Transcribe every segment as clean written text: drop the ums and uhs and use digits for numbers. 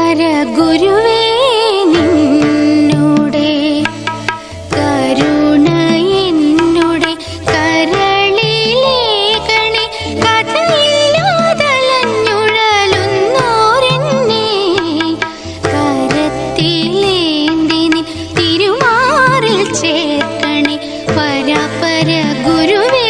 പരഗുരുവേ നിന്നുടെ കരുണ എന്നുടെ കരളിലേകണേ കഥയില്ലാതലഞ്ഞുഴലുന്നോരെന്നെ കരത്തിലേന്തി നിൻ തിരുമാറിൽ ചേർക്കണേ പരഗുരുവേ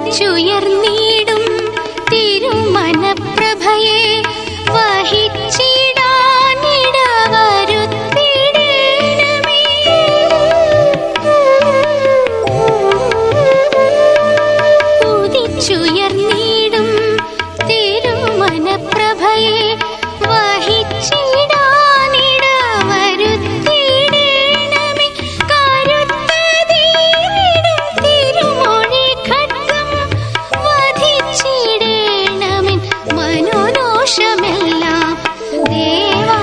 ഉദിച്ചുയർന്നീടും തിരുമനപ്രഭയെ വഹിച്ചിടാനിടവരുത്തിടേണമേ. ഉദിച്ചുയർന്നീടും തിരുമനപ്രഭയെ വഹിച്ചിടാനിടവരുത്തിടേണമേ. കരുത്ത ദേവിടും തിരുമൊഴി ഖഡ്ഗം വധിച്ചിടേണമിൻ മനോദോഷമെല്ലാം ദേവാ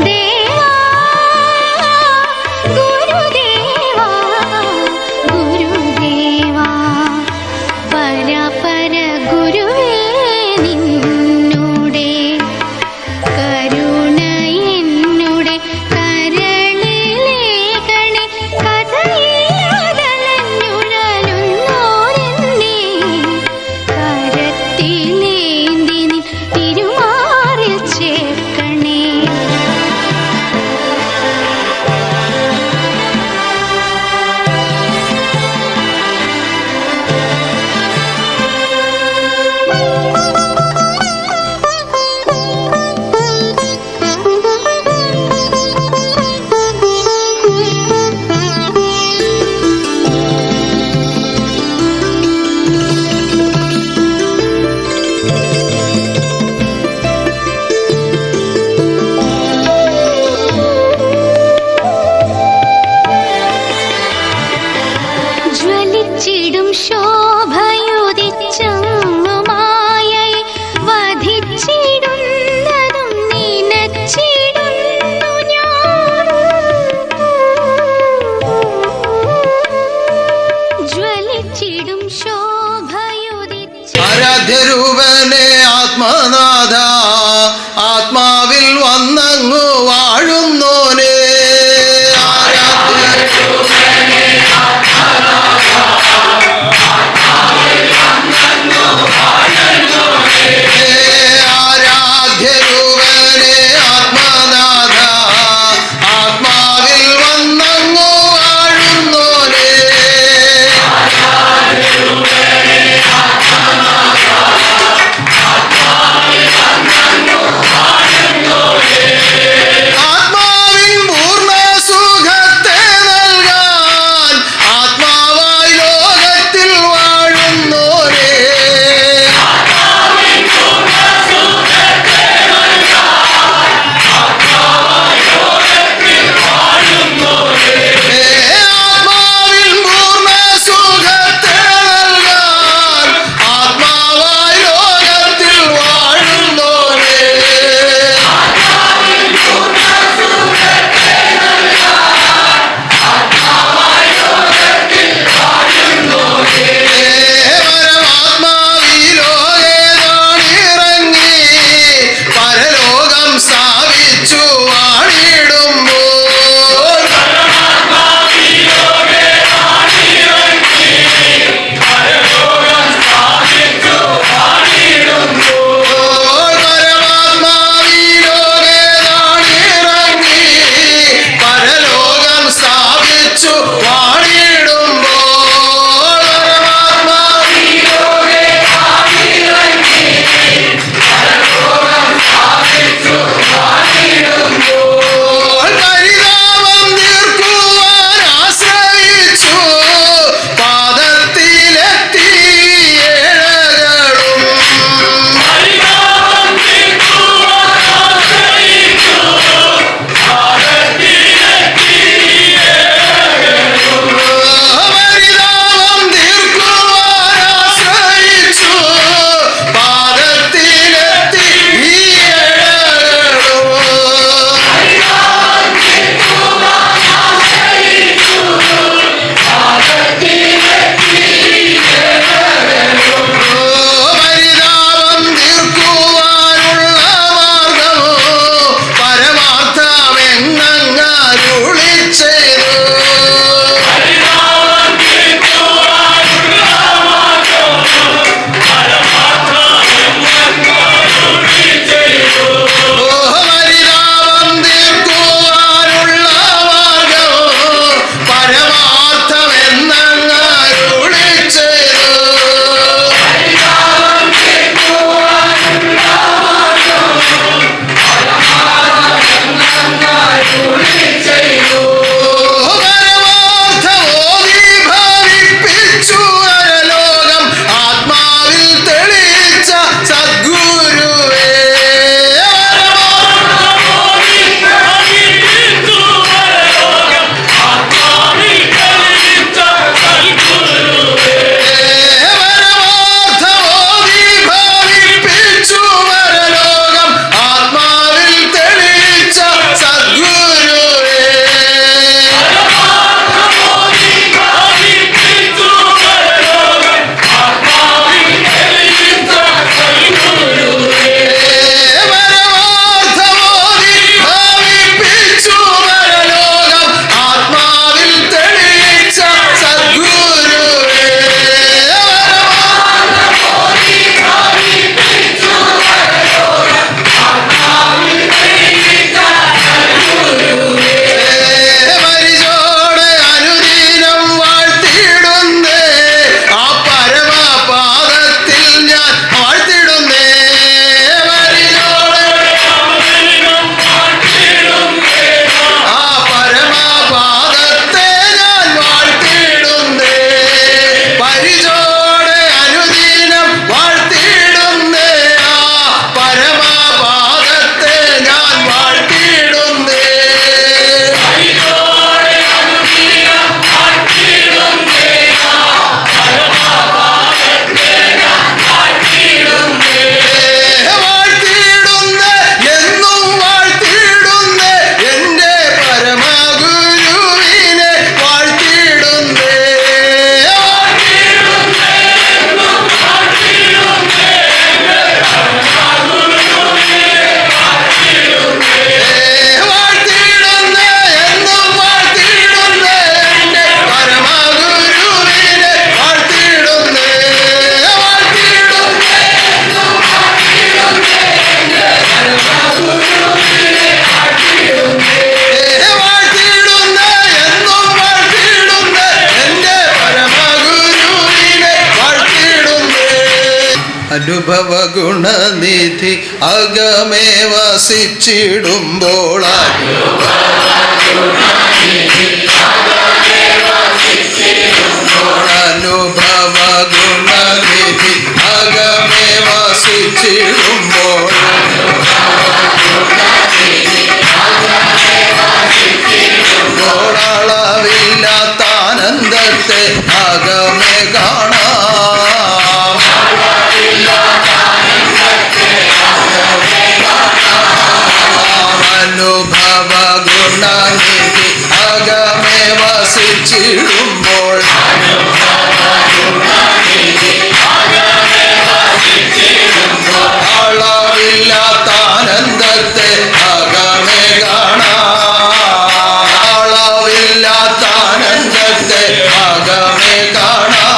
ദേവാ ഗുരുദേവാ ഗുരുദേവാ പരഗുരുവേ നിന്നുടെ കരുണ എന്നുടെ കരളിലേകണേ കഥയില്ലാതലഞ്ഞുഴലുന്നോരെന്നെ കരത്തിലേന്തി നിൻ തിരുമാറിൽ ചേർക്കണേ ജ്വലിച്ചിടും ശോഭയുദിച്ചങ്ങുമായൈ വധിച്ചിടുന്നതും നിനച്ചിടുന്നു ഞാൻ. ജ്വലിച്ചിടും ശോഭയുദിച്ച ആരാധ്യരൂപനെ ആത്മനാഥ ആത്മാവിൽ വന്നങ്ങു വാഴുന്നോനെ ആരാധ്യരൂപനെ ആത്മനാഥ ആത്മാവിൽ വന്നങ്ങു വാഴുന്നോനെ ആത്മാവിൻ പൂർണ്ണ സുഖത്തെ നൽകാൻ ആത്മാവായി ലോകത്തിൽ വാഴുന്നോനെ ആത്മാവിൻ പൂർണ്ണ സുഖത്തെ നൽകാൻ അനുഭവ ഗുണനിധി അകമേ വസിച്ചിടുമ്പോൾ അനുഭവ ഗുണനിധി അകമേ വസിച്ചിടുമ്പോൾ അളവില്ലാത്ത ആനന്ദത്തെ അകമേ കാണാം. അനുഭവ ഗുണനിധി അകമേ വസിച്ചിടുമ്പോൾ അളവില്ലാത്ത ആനന്ദത്തെ അകമേ കാണാം. അളവില്ലാത്ത ആനന്ദത്തെ അകമേ കാണാം.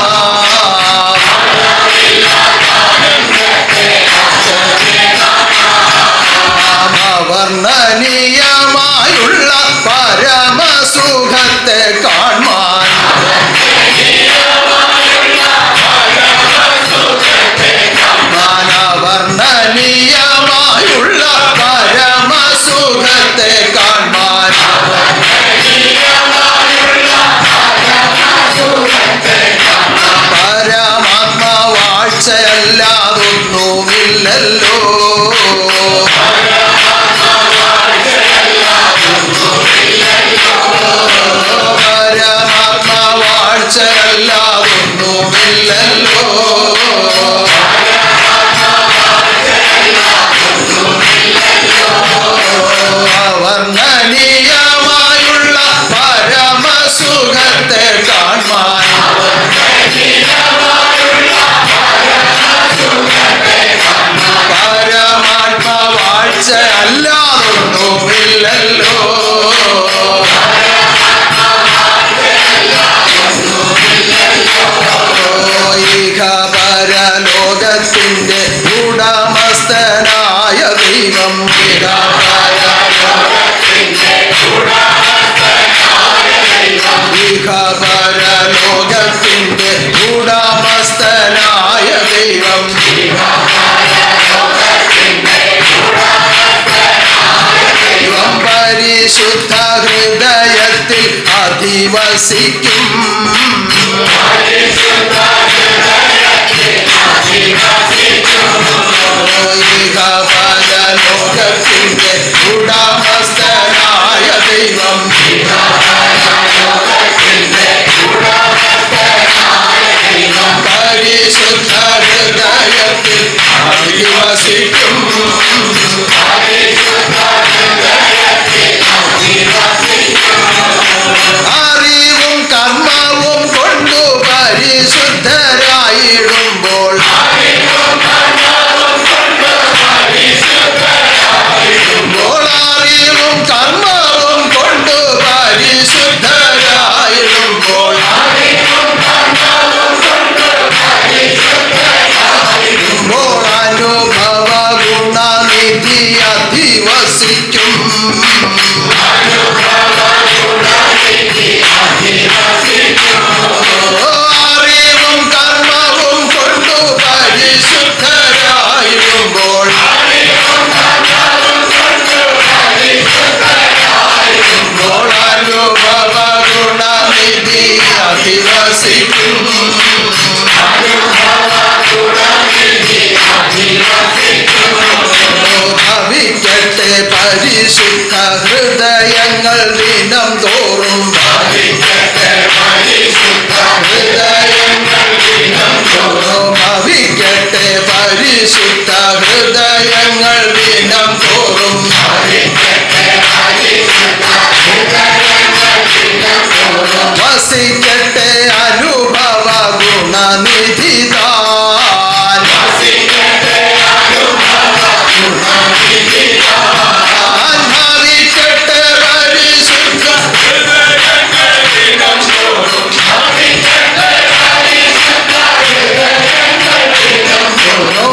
അവർണ്ണനീയമായുള്ള പരമസുഖത്തെ കാൺമാൻ അവർണ്ണനീയമായുള്ള പരമസുഖത്തെ കാൺമാൻ പരമാത്മവാഴ്ചയല്ലാതൊന്നുമില്ലല്ലോ. പരമാത്മവാഴ്ചയല്ലാതൊന്നുമില്ലല്ലോ. അവർണ്ണനീയമായുള്ള പരമസുഖത്തെ കാൺമാൻ പരമാത്മവാഴ്ച അല്ലാതൊന്നുമില്ലല്ലോ. ഇഹ പരലോകത്തിന്റെ ഉടമസ്ഥനായ ദൈവം ഇഹ പരലോകത്തിന്റെ ഉടമസ്ഥനായ ദൈവം പരിശുദ്ധ ഹൃദയത്തിൽ അധിവസിക്കും. ഇഹ പരലോകത്തിന്റെ ഉടമസ്ഥനായ ദൈവം പരിശുദ്ധ ഹൃദയത്തിൽ അധിവസിക്കും. അറിവും കർമ്മവും കൊണ്ടു പരിശുദ്ധരായിടുമ്പോൾ അറിവും കർമ്മവും കൊണ്ടു പരിശുദ്ധരായിടുമ്പോൾ അനുഭവ ഗുണനിധി അധിവസിക്കും. അറിവും കർമ്മവും കൊണ്ടു പരിശുദ്ധരായിടുമ്പോൾ അനുഭവ ഗുണനിധി അധിവസിക്കും. ഭവിക്കട്ടെ പരിശുദ്ധ ഹൃദയങ്ങൾ ദിനം തോറും ഭവിക്കട്ടെ പരിശുദ്ധ ഹൃദയങ്ങൾ ദിനം തോറും വസിക്കട്ടെ അനുഭവ ഗുണനിധി താൻ ഭവിക്കട്ടെ പരിശുദ്ധ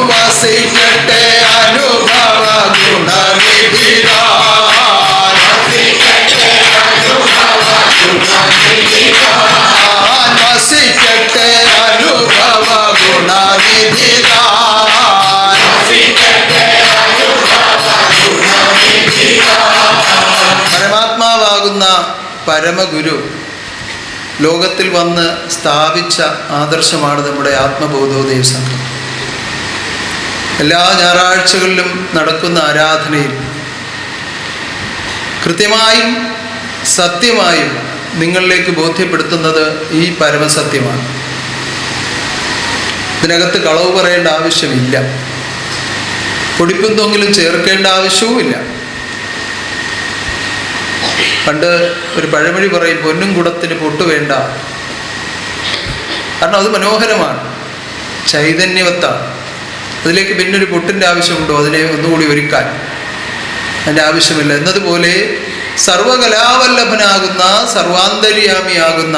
വസിക്കട്ടെ അനുഭവ ഗുണനിധി വസിക്കട്ടെ അനുഭവ ഗുണനിധി പരമഗുരു ലോകത്തിൽ വന്ന് സ്ഥാപിച്ച ആദർശമാണ് നമ്മുടെ ആത്മബോധോദയ സംഘം. എല്ലാ ഞായറാഴ്ചകളിലും നടക്കുന്ന ആരാധനയിൽ കൃത്യമായും സത്യമായും നിങ്ങളിലേക്ക് ബോധ്യപ്പെടുത്തുന്നത് ഈ പരമസത്യമാണ്. ഇതിനകത്ത് കളവ് പറയേണ്ട ആവശ്യമില്ല, പൊടിപ്പും തൊങ്ങിലും ചേർക്കേണ്ട ആവശ്യവുമില്ല. പണ്ട് ഒരു പഴമൊഴി പറയും, പൊന്നും കുടത്തിന് പൊട്ട് വേണ്ട. കാരണം അത് മനോഹരമാണ്, ചൈതന്യവത്താണ്. അതിലേക്ക് പിന്നൊരു പൊട്ടിൻ്റെ ആവശ്യമുണ്ടോ? അതിനെ ഒന്നുകൂടി ഒരുക്കാൻ അതിൻ്റെ ആവശ്യമില്ല. എന്നതുപോലെ സർവകലാവല്ലഭനാകുന്ന, സർവാന്തര്യാമിയാകുന്ന,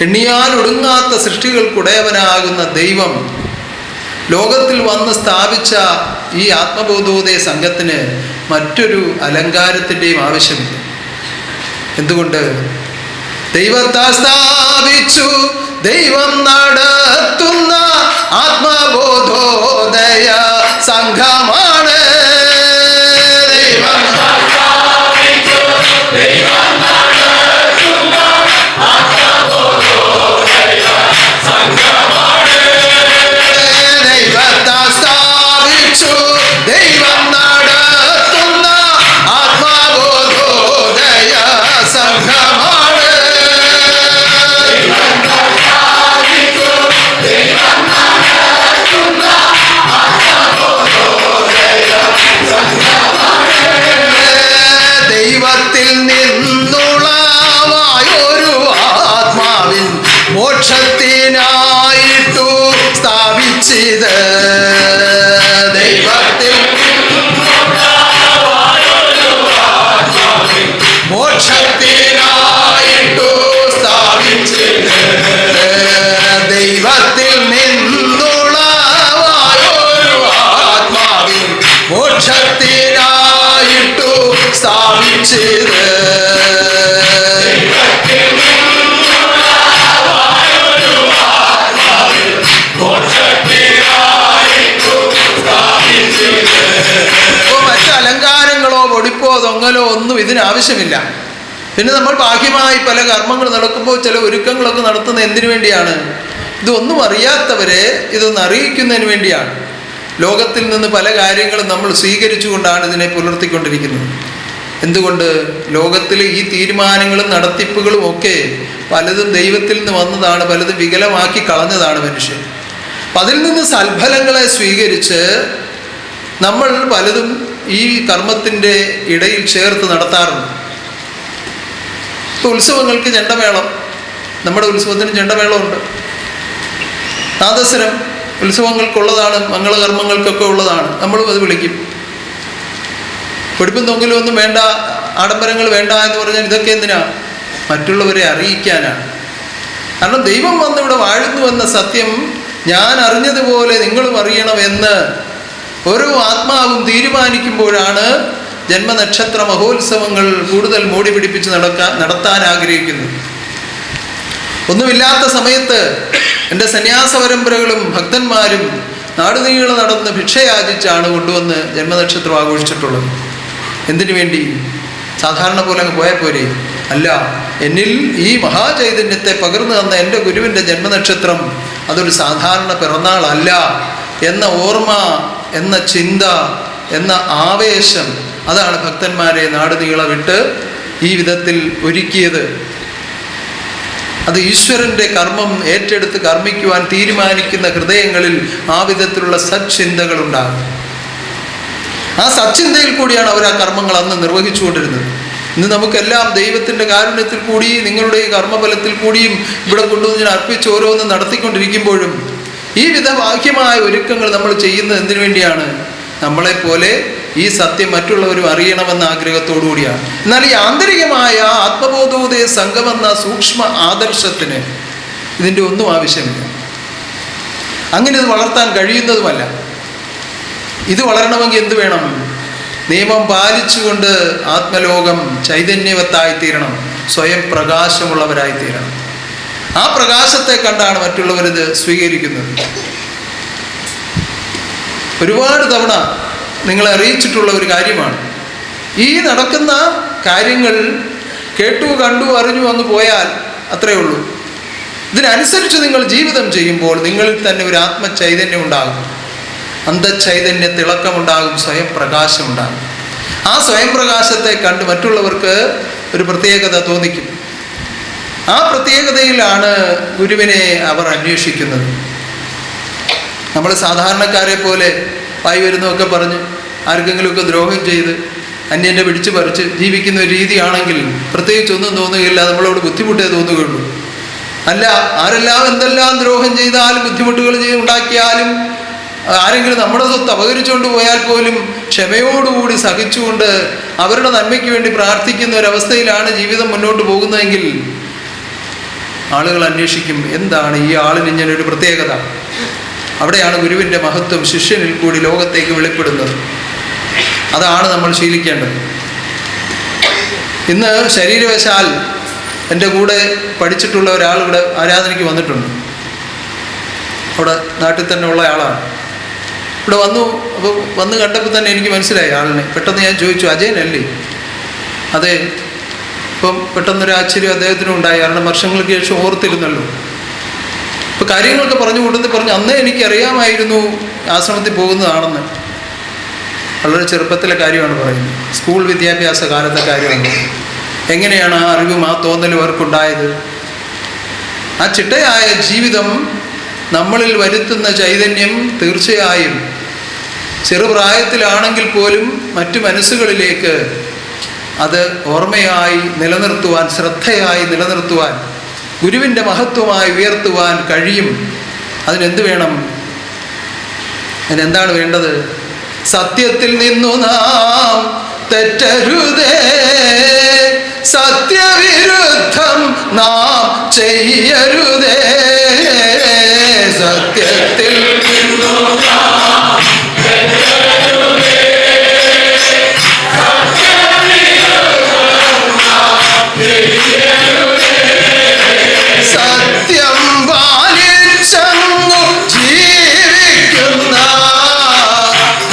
എണ്ണിയാൽ ഒടുങ്ങാത്ത സൃഷ്ടികൾക്കുടയവനാകുന്ന ദൈവം ലോകത്തിൽ വന്ന് സ്ഥാപിച്ച ഈ ആത്മബോധോദയ സംഘത്തിന് മറ്റൊരു അലങ്കാരത്തിൻ്റെയും ആവശ്യമില്ല. എന്തുകൊണ്ട്? ദൈവത്താൽ സ്ഥാപിച്ചു ദൈവം നടത്തുന്ന ആത്മബോധോദയ സംഘമാണ്. മോക്ഷത്തിനായിട്ടു സ്ഥാപിച്ചത് ദൈവത്തിൽ മോക്ഷത്തിനായിട്ടു സ്ഥാപിച്ചത് ദൈവത്തിൽ നിന്നുളവായൊരു ആത്മാവിൽ മോക്ഷത്തിനായിട്ടു സ്ഥാപിച്ചത് തൊങ്ങലോ ഒന്നും ഇതിനാവശ്യമില്ല. പിന്നെ നമ്മൾ ബാഹ്യമായി പല കർമ്മങ്ങൾ നടക്കുമ്പോൾ ചില ഒരുക്കങ്ങളൊക്കെ നടത്തുന്ന എന്തിനു വേണ്ടിയാണ്? ഇതൊന്നും അറിയാത്തവരെ ഇതൊന്ന് അറിയിക്കുന്നതിന് വേണ്ടിയാണ്. ലോകത്തിൽ നിന്ന് പല കാര്യങ്ങളും നമ്മൾ സ്വീകരിച്ചുകൊണ്ടാണ് ഇതിനെ പുലർത്തിക്കൊണ്ടിരിക്കുന്നത്. എന്തുകൊണ്ട്? ലോകത്തിലെ ഈ തീരുമാനങ്ങളും നടത്തിപ്പുകളും ഒക്കെ പലതും ദൈവത്തിൽ നിന്ന് വന്നതാണ്, പലതും വികലമാക്കി കളഞ്ഞതാണ് മനുഷ്യൻ. അപ്പം അതിൽ നിന്ന് സൽഫലങ്ങളെ സ്വീകരിച്ച് നമ്മൾ പലതും ഈ കർമ്മത്തിൻ്റെ ഇടയിൽ ചേർത്ത് നടത്താറുണ്ട്. ഇപ്പോൾ ഉത്സവങ്ങൾക്ക് ചെണ്ടമേളം, നമ്മുടെ ഉത്സവത്തിന് ചെണ്ടമേളമുണ്ട്. നാദസ്വരം ഉത്സവങ്ങൾക്കുള്ളതാണ്, മംഗളകർമ്മങ്ങൾക്കൊക്കെ ഉള്ളതാണ്. നമ്മളും അത് വിളിക്കും. പൊടിപ്പും തൊങ്കിലും ഒന്നും വേണ്ട, ആഡംബരങ്ങൾ വേണ്ട എന്ന് പറഞ്ഞാൽ ഇതൊക്കെ എന്തിനാ? മറ്റുള്ളവരെ അറിയിക്കാനാണ്. കാരണം ദൈവം വന്നിവിടെ വാഴുന്നുവെന്ന സത്യം ഞാൻ അറിഞ്ഞതുപോലെ നിങ്ങളും അറിയണമെന്ന് ഓരോ ആത്മാവും തീരുമാനിക്കുമ്പോഴാണ് ജന്മനക്ഷത്ര മഹോത്സവങ്ങൾ കൂടുതൽ മോടി പിടിപ്പിച്ച് നടത്താൻ ആഗ്രഹിക്കുന്നത്. ഒന്നുമില്ലാത്ത സമയത്ത് എൻ്റെ സന്യാസ പരമ്പരകളും ഭക്തന്മാരും നാടുനീളെ നടന്ന് ഭിക്ഷയാചിച്ചാണ് കൊണ്ടുവന്ന് ജന്മനക്ഷത്രം ആഘോഷിച്ചിട്ടുള്ളത്. എന്തിനു വേണ്ടി? സാധാരണ പോലെ അങ്ങ് പോയാൽ പോരെ? അല്ല, എന്നിൽ ഈ മഹാചൈതന്യത്തെ പകർന്നു തന്ന എൻ്റെ ഗുരുവിൻ്റെ ജന്മനക്ഷത്രം അതൊരു സാധാരണ പിറന്നാളല്ല എന്ന ഓർമ്മ, എന്ന ചിന്ത, എന്ന ആവേശം, അതാണ് ഭക്തന്മാരെ നാടുനീളെ വിട്ട് ഈ വിധത്തിൽ ഒരുക്കിയത്. അത് ഈശ്വരൻ്റെ കർമ്മം ഏറ്റെടുത്ത് കർമ്മിക്കുവാൻ തീരുമാനിക്കുന്ന ഹൃദയങ്ങളിൽ ആ വിധത്തിലുള്ള സച്ചിന്തകളുണ്ടാകും. ആ സച്ചിന്തയിൽ കൂടിയാണ് അവർ ആ കർമ്മങ്ങൾ അന്ന് നിർവഹിച്ചുകൊണ്ടിരുന്നത്. ഇന്ന് നമുക്കെല്ലാം ദൈവത്തിൻ്റെ കാരുണ്യത്തിൽ കൂടി നിങ്ങളുടെ ഈ കർമ്മഫലത്തിൽ കൂടിയും ഇവിടെ കൊണ്ടുവന്ന് അർപ്പിച്ച് ഓരോന്നും നടത്തിക്കൊണ്ടിരിക്കുമ്പോഴും ഈ വിധ ബാഹ്യമായ ഒരുക്കങ്ങൾ നമ്മൾ ചെയ്യുന്നത് എന്തിനു വേണ്ടിയാണ്? നമ്മളെപ്പോലെ ഈ സത്യം മറ്റുള്ളവരും അറിയണമെന്ന ആഗ്രഹത്തോടു കൂടിയാണ്. എന്നാൽ ഈ ആന്തരികമായ ആത്മബോധോദയ സംഘമെന്ന സൂക്ഷ്മ ആദർശത്തിന് ഇതിൻ്റെ ഒന്നും ആവശ്യമില്ല. അങ്ങനെ ഇത് വളർത്താൻ കഴിയുന്നതുമല്ല. ഇത് വളരണമെങ്കിൽ എന്ത് വേണം? നിയമം പാലിച്ചുകൊണ്ട് ആത്മലോകം ചൈതന്യവത്തായിത്തീരണം, സ്വയം പ്രകാശമുള്ളവരായിത്തീരണം. ആ പ്രകാശത്തെ കണ്ടാണ് മറ്റുള്ളവരിത് സ്വീകരിക്കുന്നത്. ഒരുപാട് തവണ നിങ്ങളെ അറിയിച്ചിട്ടുള്ള ഒരു കാര്യമാണ്. ഈ നടക്കുന്ന കാര്യങ്ങൾ കേട്ടു കണ്ടു അറിഞ്ഞു അങ്ങ് പോയാൽ അത്രയേ ഉള്ളൂ. ഇതിനനുസരിച്ച് നിങ്ങൾ ജീവിതം ചെയ്യുമ്പോൾ നിങ്ങളിൽ തന്നെ ഒരു ആത്മചൈതന്യം ഉണ്ടാകും, അന്തചൈതന്യ തിളക്കമുണ്ടാകും, സ്വയം പ്രകാശമുണ്ടാകും. ആ സ്വയം പ്രകാശത്തെ കണ്ട് മറ്റുള്ളവർക്ക് ഒരു പ്രത്യേകത തോന്നിക്കും. ആ പ്രത്യേകതയിലാണ് ഗുരുവിനെ അവർ അന്വേഷിക്കുന്നത്. നമ്മൾ സാധാരണക്കാരെ പോലെ വായി വരുന്നതൊക്കെ പറഞ്ഞ് ആർക്കെങ്കിലുമൊക്കെ ദ്രോഹം ചെയ്ത് അന്യൻ്റെ പിടിച്ച് പറിച്ച് ജീവിക്കുന്ന ഒരു രീതിയാണെങ്കിൽ പ്രത്യേകിച്ചൊന്നും തോന്നുകയില്ല, നമ്മളോട് ബുദ്ധിമുട്ടേ തോന്നുകയുള്ളൂ. അല്ല, ആരെല്ലാം എന്തെല്ലാം ദ്രോഹം ചെയ്താലും ബുദ്ധിമുട്ടുകൾ ഉണ്ടാക്കിയാലും ആരെങ്കിലും നമ്മുടെ സ്വത്ത് അപകരിച്ചുകൊണ്ട് പോയാൽ പോലും ക്ഷമയോടുകൂടി സഹിച്ചുകൊണ്ട് അവരുടെ നന്മയ്ക്ക് വേണ്ടി പ്രാർത്ഥിക്കുന്ന ഒരവസ്ഥയിലാണ് ജീവിതം മുന്നോട്ട് പോകുന്നതെങ്കിൽ ആളുകൾ അന്വേഷിക്കും, എന്താണ് ഈ ആളിന് ഇങ്ങനൊരു പ്രത്യേകത. അവിടെയാണ് ഗുരുവിൻ്റെ മഹത്വം ശിഷ്യനിൽ കൂടി ലോകത്തേക്ക് വെളിപ്പെടുന്നത്. അതാണ് നമ്മൾ ശീലിക്കേണ്ടത്. ഇന്ന് ശരീരവശാൽ എൻ്റെ കൂടെ പഠിച്ചിട്ടുള്ള ഒരാൾ ഇവിടെ ആരാധനയ്ക്ക് വന്നിട്ടുണ്ട്. അവിടെ നാട്ടിൽ തന്നെ ഉള്ള ആളാണ്. ഇവിടെ വന്നു. അപ്പോൾ വന്ന് കണ്ടപ്പോൾ തന്നെ എനിക്ക് മനസ്സിലായി ആളിനെ. പെട്ടെന്ന് ഞാൻ ചോദിച്ചു, അജയനല്ലേ? അതെ. ഇപ്പം പെട്ടെന്നൊരു ആശ്ചര്യം അദ്ദേഹത്തിനും ഉണ്ടായി. കാരണം വർഷങ്ങൾക്ക് ശേഷം ഓർത്തിരുന്നല്ലോ. ഇപ്പോൾ കാര്യങ്ങളൊക്കെ പറഞ്ഞു കൂട്ടത്തിൽ പറഞ്ഞു, അന്നേ എനിക്കറിയാമായിരുന്നു ആശ്രമത്തിൽ പോകുന്നതാണെന്ന്. വളരെ ചെറുപ്പത്തിലെ കാര്യമാണ് പറയുന്നത്, സ്കൂൾ വിദ്യാഭ്യാസ കാലത്തെ കാര്യമാണ്. എങ്ങനെയാണ് ആ അറിവും ആ തോന്നലും അവർക്കുണ്ടായത്? ആ ചിട്ടയായ ജീവിതം നമ്മളിൽ വരുത്തുന്ന ചൈതന്യം തീർച്ചയായും ചെറുപ്രായത്തിലാണെങ്കിൽ പോലും മറ്റു മനസ്സുകളിലേക്ക് അത് ഓർമ്മയായി നിലനിർത്തുവാൻ, ശ്രദ്ധയായി നിലനിർത്തുവാൻ, ഗുരുവിൻ്റെ മഹത്വമായി ഉയർത്തുവാൻ കഴിയും. അതിനെന്ത് വേണം? അതിനെന്താണ് വേണ്ടത്? സത്യത്തിൽ നിന്നു നാം തെറ്റരുതേ, സത്യവിരുദ്ധം നാം ചെയ്യരുതേ. സത്യത്തിൽ നിന്നു നാം തെറ്റരുതേ, സത്യം പാലിച്ചങ്ങു ജീവിക്കുന്ന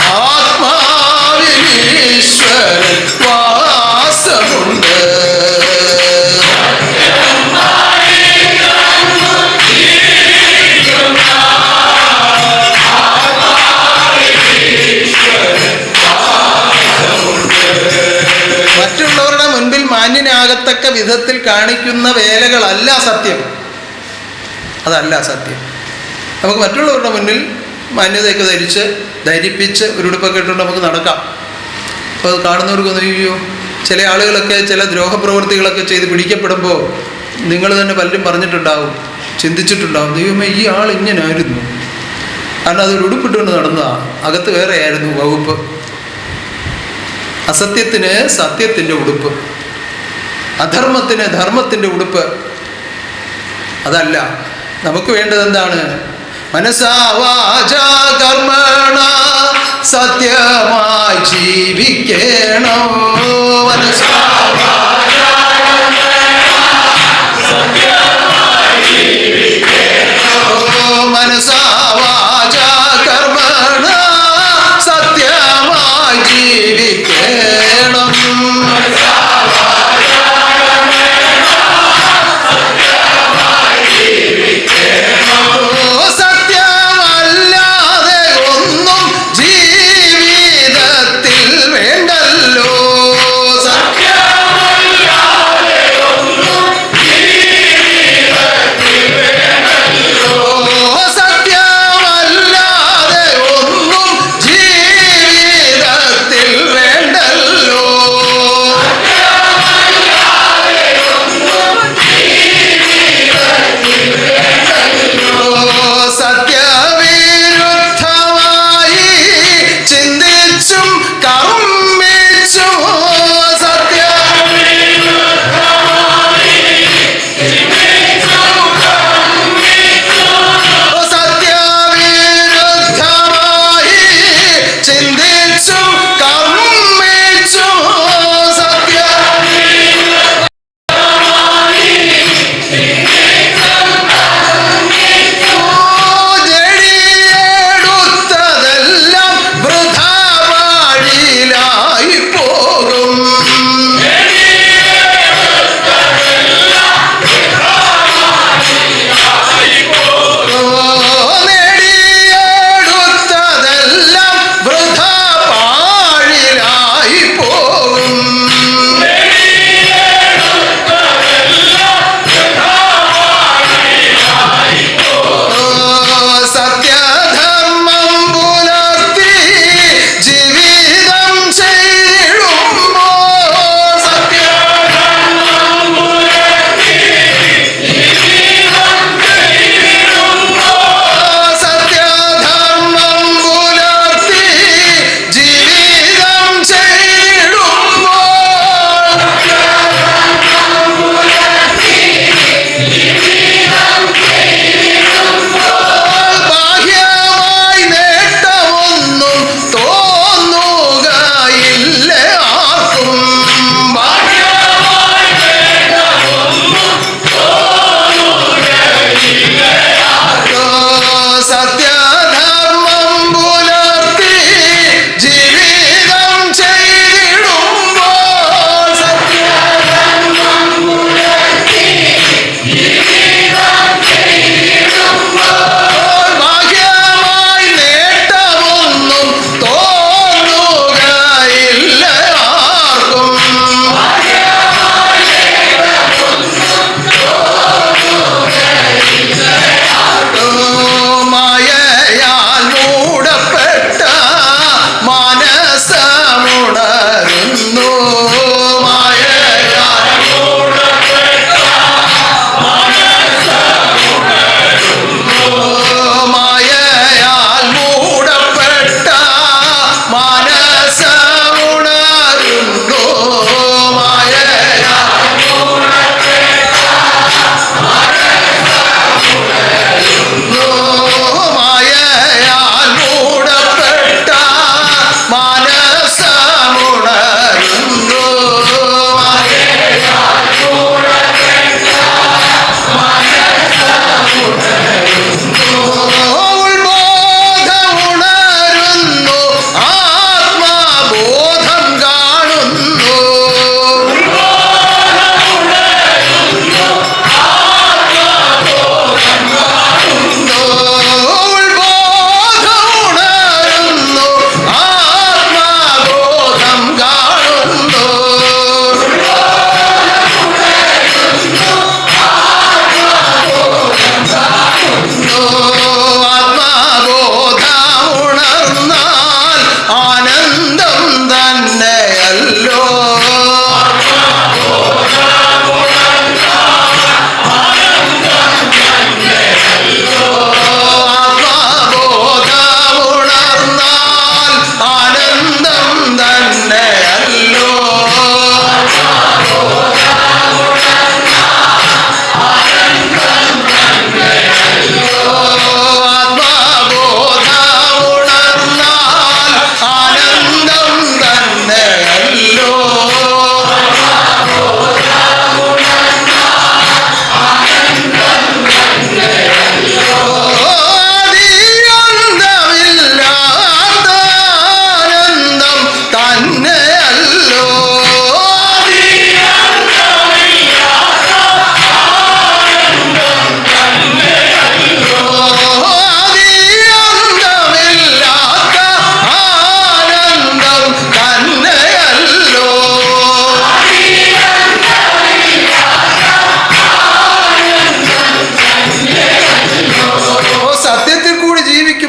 ആത്മാവിൽ ഈശ്വരൻ വാസമുണ്ട്. മറ്റുള്ളവരുടെ മുൻപിൽ മാന്യനാകത്തക്ക വിധത്തിൽ കാണിക്കുന്ന വേലകളല്ല സത്യം. അതല്ല സത്യം. നമുക്ക് മറ്റുള്ളവരുടെ മുന്നിൽ മാന്യതയൊക്കെ ധരിപ്പിച്ച് ഒരു ഉടുപ്പൊക്കെ ഇട്ടുകൊണ്ട് നമുക്ക് നടക്കാം. അപ്പോൾ അത് കാണുന്നവർക്കൊന്നും, അയ്യോ, ചില ആളുകളൊക്കെ ചില ദ്രോഹപ്രവൃത്തികളൊക്കെ ചെയ്ത് പിടിക്കപ്പെടുമ്പോൾ നിങ്ങൾ തന്നെ പലരും പറഞ്ഞിട്ടുണ്ടാവും, ചിന്തിച്ചിട്ടുണ്ടാവും, ദൈവമേ ഈ ആൾ ഇങ്ങനായിരുന്നു. കാരണം അതൊരു ഉടുപ്പിട്ടുകൊണ്ട് നടന്നതാണ്, അകത്ത് വേറെയായിരുന്നു വകുപ്പ്. അസത്യത്തിന് സത്യത്തിൻ്റെ ഉടുപ്പ്, അധർമ്മത്തിന് ധർമ്മത്തിൻ്റെ ഉടുപ്പ്. അതല്ല നമുക്ക് വേണ്ടത്. എന്താണ്? മനസാ വാചാ കർമ്മണ സത്യമായി ജീവിക്കണം. മനസാ വാചാ മനസാ വാചാ കർമ്മണ സത്യമായി ജീവിക്കണം. സത്യമല്ലാതെ ഒന്നും ജീവിതത്തിൽ വേണ്ടല്ലോ. സത്യമല്ലാതെ